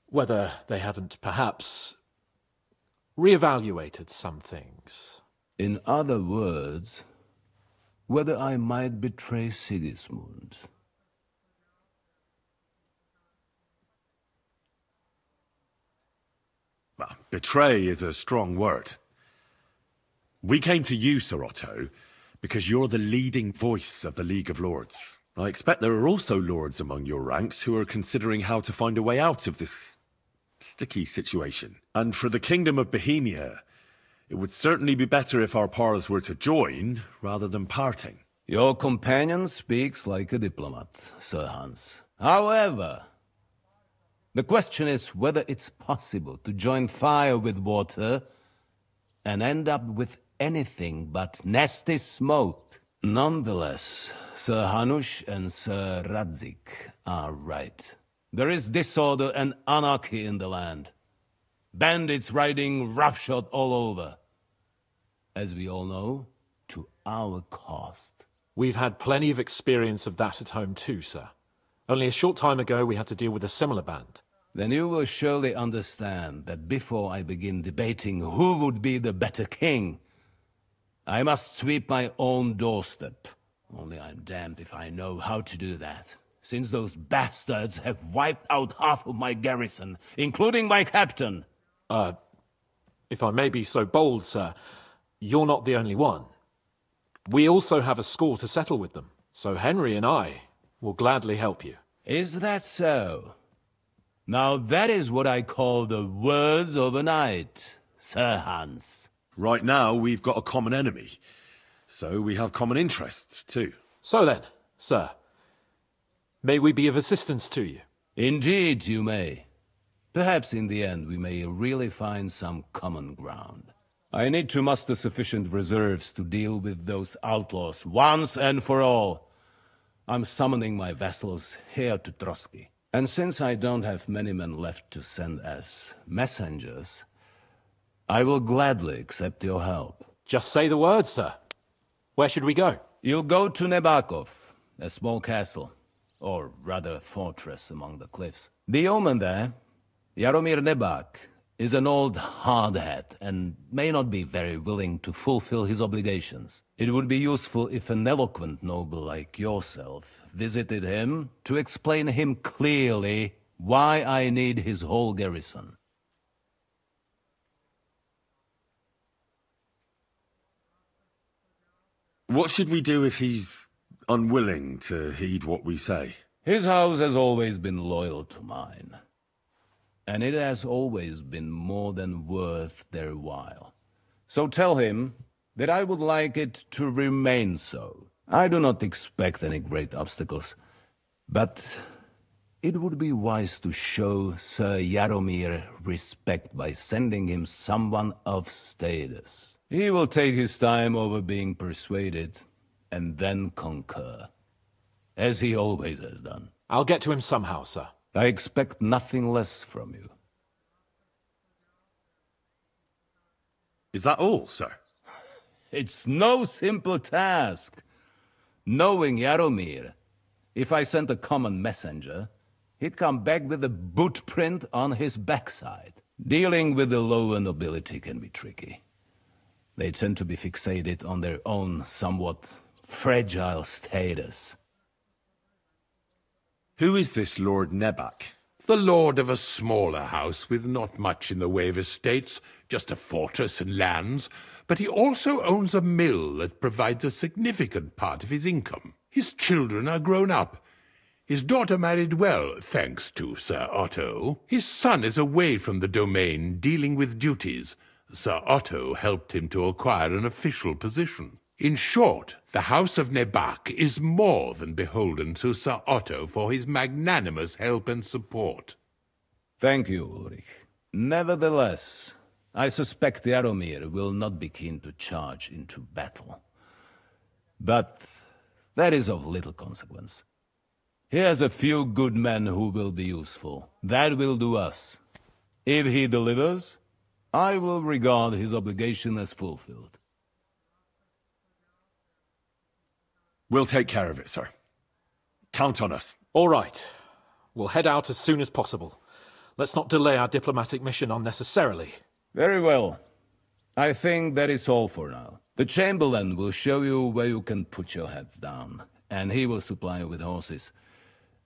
whether they haven't perhaps reevaluated some things. In other words, whether I might betray Sigismund. Well, betray is a strong word. We came to you, Sir Otto, because you're the leading voice of the League of Lords. I expect there are also lords among your ranks who are considering how to find a way out of this sticky situation. And for the Kingdom of Bohemia, It would certainly be better if our paths were to join, rather than parting. Your companion speaks like a diplomat, Sir Hans. However, the question is whether it's possible to join fire with water and end up with anything but nasty smoke. Nonetheless, Sir Hanush and Sir Radzik are right. There is disorder and anarchy in the land. Bandits riding roughshod all over. As we all know, to our cost. We've had plenty of experience of that at home too, sir. Only a short time ago we had to deal with a similar band. Then you will surely understand that before I begin debating who would be the better king, I must sweep my own doorstep. Only I'm damned if I know how to do that, since those bastards have wiped out half of my garrison, including my captain. If I may be so bold, sir, you're not the only one. We also have a score to settle with them, so Henry and I will gladly help you. Is that so? Now that is what I call the words of a knight, Sir Hans. Right now, we've got a common enemy, so we have common interests too. So then, sir, may we be of assistance to you? Indeed you may. Perhaps in the end we may really find some common ground. I need to muster sufficient reserves to deal with those outlaws once and for all. I'm summoning my vassals here to Trotsky. And since I don't have many men left to send as messengers, I will gladly accept your help. Just say the word, sir. Where should we go? You'll go to Nebakov, a small castle, or rather a fortress among the cliffs. The yeoman there, Jaromir Nebak, is an old hardhat and may not be very willing to fulfill his obligations. It would be useful if an eloquent noble like yourself visited him to explain him clearly why I need his whole garrison. What should we do if he's unwilling to heed what we say? His house has always been loyal to mine. And it has always been more than worth their while. So tell him that I would like it to remain so. I do not expect any great obstacles, but it would be wise to show Sir Jaromir respect by sending him someone of status. He will take his time over being persuaded, and then concur, as he always has done. I'll get to him somehow, sir. I expect nothing less from you. Is that all, sir? It's no simple task. Knowing Jaromir, if I sent a common messenger, he'd come back with a boot print on his backside. Dealing with the lower nobility can be tricky. They tend to be fixated on their own somewhat fragile status. Who is this Lord Nebak? The lord of a smaller house with not much in the way of estates, just a fortress and lands, but he also owns a mill that provides a significant part of his income. His children are grown up. His daughter married well, thanks to Sir Otto. His son is away from the domain, dealing with duties. Sir Otto helped him to acquire an official position. In short, the House of Nebak is more than beholden to Sir Otto for his magnanimous help and support. Thank you, Ulrich. Nevertheless, I suspect Jaromir will not be keen to charge into battle. But that is of little consequence. He has a few good men who will be useful. That will do us. If he delivers, I will regard his obligation as fulfilled. We'll take care of it, sir. Count on us. All right. We'll head out as soon as possible. Let's not delay our diplomatic mission unnecessarily. Very well. I think that is all for now. The Chamberlain will show you where you can put your heads down, and he will supply you with horses.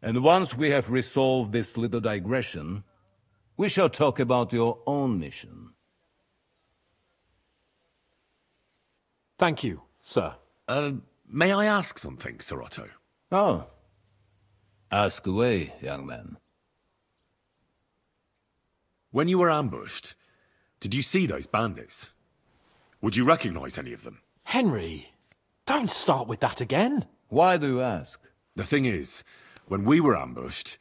And once we have resolved this little digression, we shall talk about your own mission. Thank you, sir. May I ask something, Sir Otto? Oh. Ask away, young man. When you were ambushed, did you see those bandits? Would you recognize any of them? Henry, don't start with that again. Why do you ask? The thing is, when we were ambushed,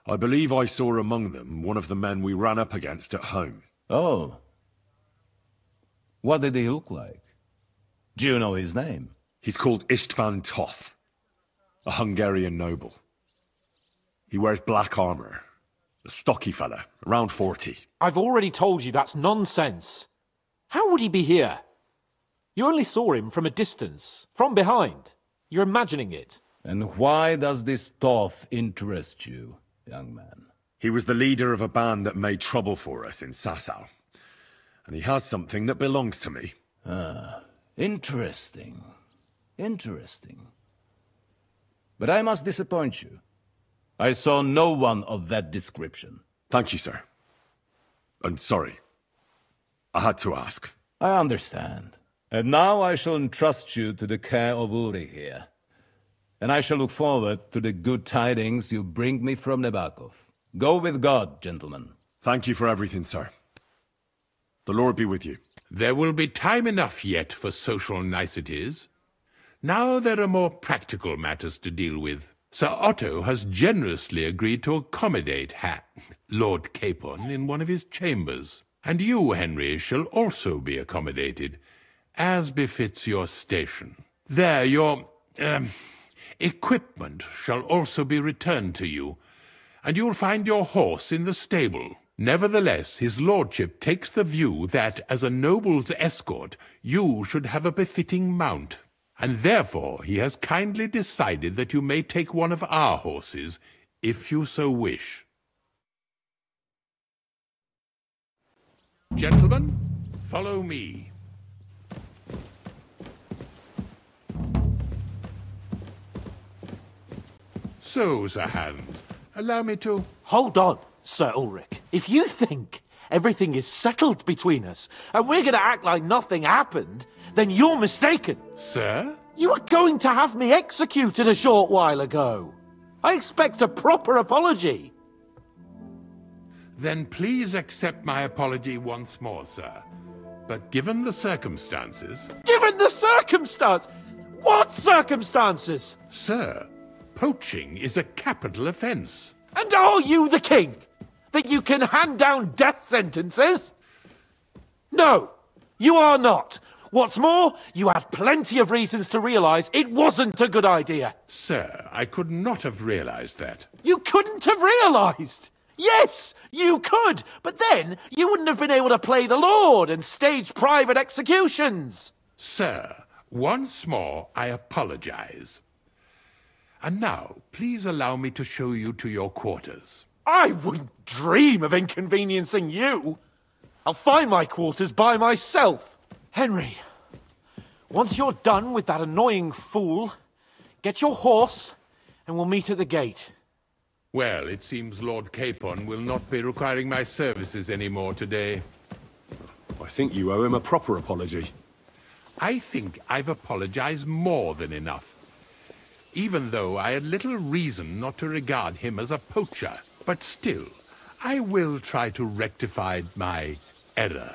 I believe I saw among them one of the men we ran up against at home. Oh. What did he look like? Do you know his name? He's called Istvan Toth, a Hungarian noble. He wears black armor. A stocky fella, around 40. I've already told you that's nonsense. How would he be here? You only saw him from a distance, from behind. You're imagining it. And why does this Toth interest you, young man? He was the leader of a band that made trouble for us in Sasau. And he has something that belongs to me. Ah, interesting. Interesting. But I must disappoint you. I saw no one of that description. Thank you, sir. I'm sorry. I had to ask. I understand. And now I shall entrust you to the care of Uri here. And I shall look forward to the good tidings you bring me from Nebakov. Go with God, gentlemen. Thank you for everything, sir. The Lord be with you. There will be time enough yet for social niceties. Now there are more practical matters to deal with. Sir Otto has generously agreed to accommodate Lord Capon in one of his chambers. And you, Henry, shall also be accommodated, as befits your station. There, your, equipment shall also be returned to you, and you'll find your horse in the stable. Nevertheless, his lordship takes the view that, as a noble's escort, you should have a befitting mount. And therefore he has kindly decided that you may take one of our horses, if you so wish. Gentlemen, follow me. So, Sir Hans, allow me to... Hold on, Sir Ulrich. If you think everything is settled between us, and we're going to act like nothing happened, then you're mistaken. Sir? You were going to have me executed a short while ago. I expect a proper apology. Then please accept my apology once more, sir. But given the circumstances... Given the circumstance? What circumstances? Sir, poaching is a capital offence. And are you the king? That you can hand down death sentences? No, you are not. What's more, you had plenty of reasons to realise it wasn't a good idea. Sir, I could not have realised that. You couldn't have realised? Yes, you could, but then you wouldn't have been able to play the Lord and stage private executions. Sir, once more I apologise. And now, please allow me to show you to your quarters. I wouldn't dream of inconveniencing you. I'll find my quarters by myself. Henry, once you're done with that annoying fool, get your horse and we'll meet at the gate. Well, it seems Lord Capon will not be requiring my services anymore today. I think you owe him a proper apology. I think I've apologized more than enough. Even though I had little reason not to regard him as a poacher. But still, I will try to rectify my error.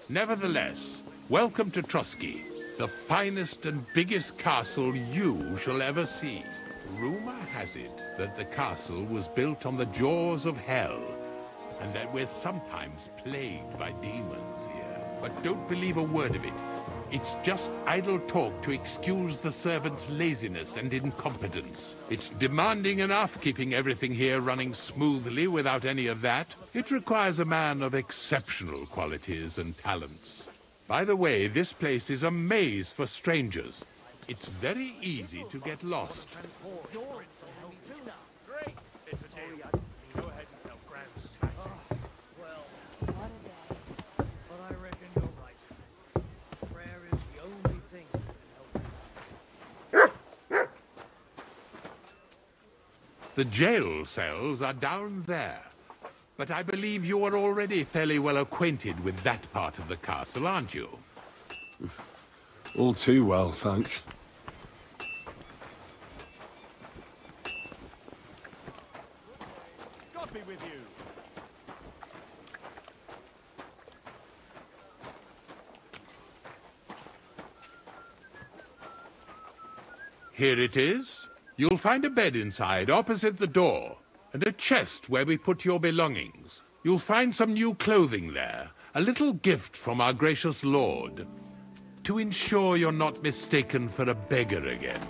Nevertheless, welcome to Trotsky, the finest and biggest castle you shall ever see. Rumor has it that the castle was built on the jaws of hell, and that we're sometimes plagued by demons here. But don't believe a word of it. It's just idle talk to excuse the servants' laziness and incompetence. It's demanding enough keeping everything here running smoothly without any of that. It requires a man of exceptional qualities and talents. By the way, this place is a maze for strangers. It's very easy to get lost. The jail cells are down there. But I believe you are already fairly well acquainted with that part of the castle, aren't you? All too well, thanks. God be with you. Here it is. You'll find a bed inside, opposite the door, and a chest where we put your belongings. You'll find some new clothing there, a little gift from our gracious lord, to ensure you're not mistaken for a beggar again.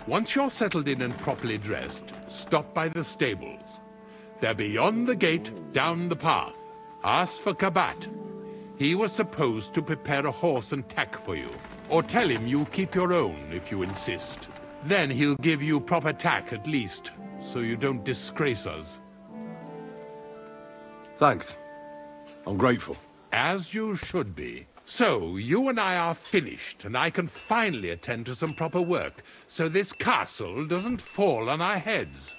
Once you're settled in and properly dressed, stop by the stables. They're beyond the gate, down the path. Ask for Kabat. He was supposed to prepare a horse and tack for you, or tell him you'll keep your own if you insist. Then he'll give you proper tack at least, so you don't disgrace us. Thanks. I'm grateful. As you should be. So, you and I are finished, and I can finally attend to some proper work, so this castle doesn't fall on our heads.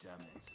Damn it.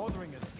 bothering us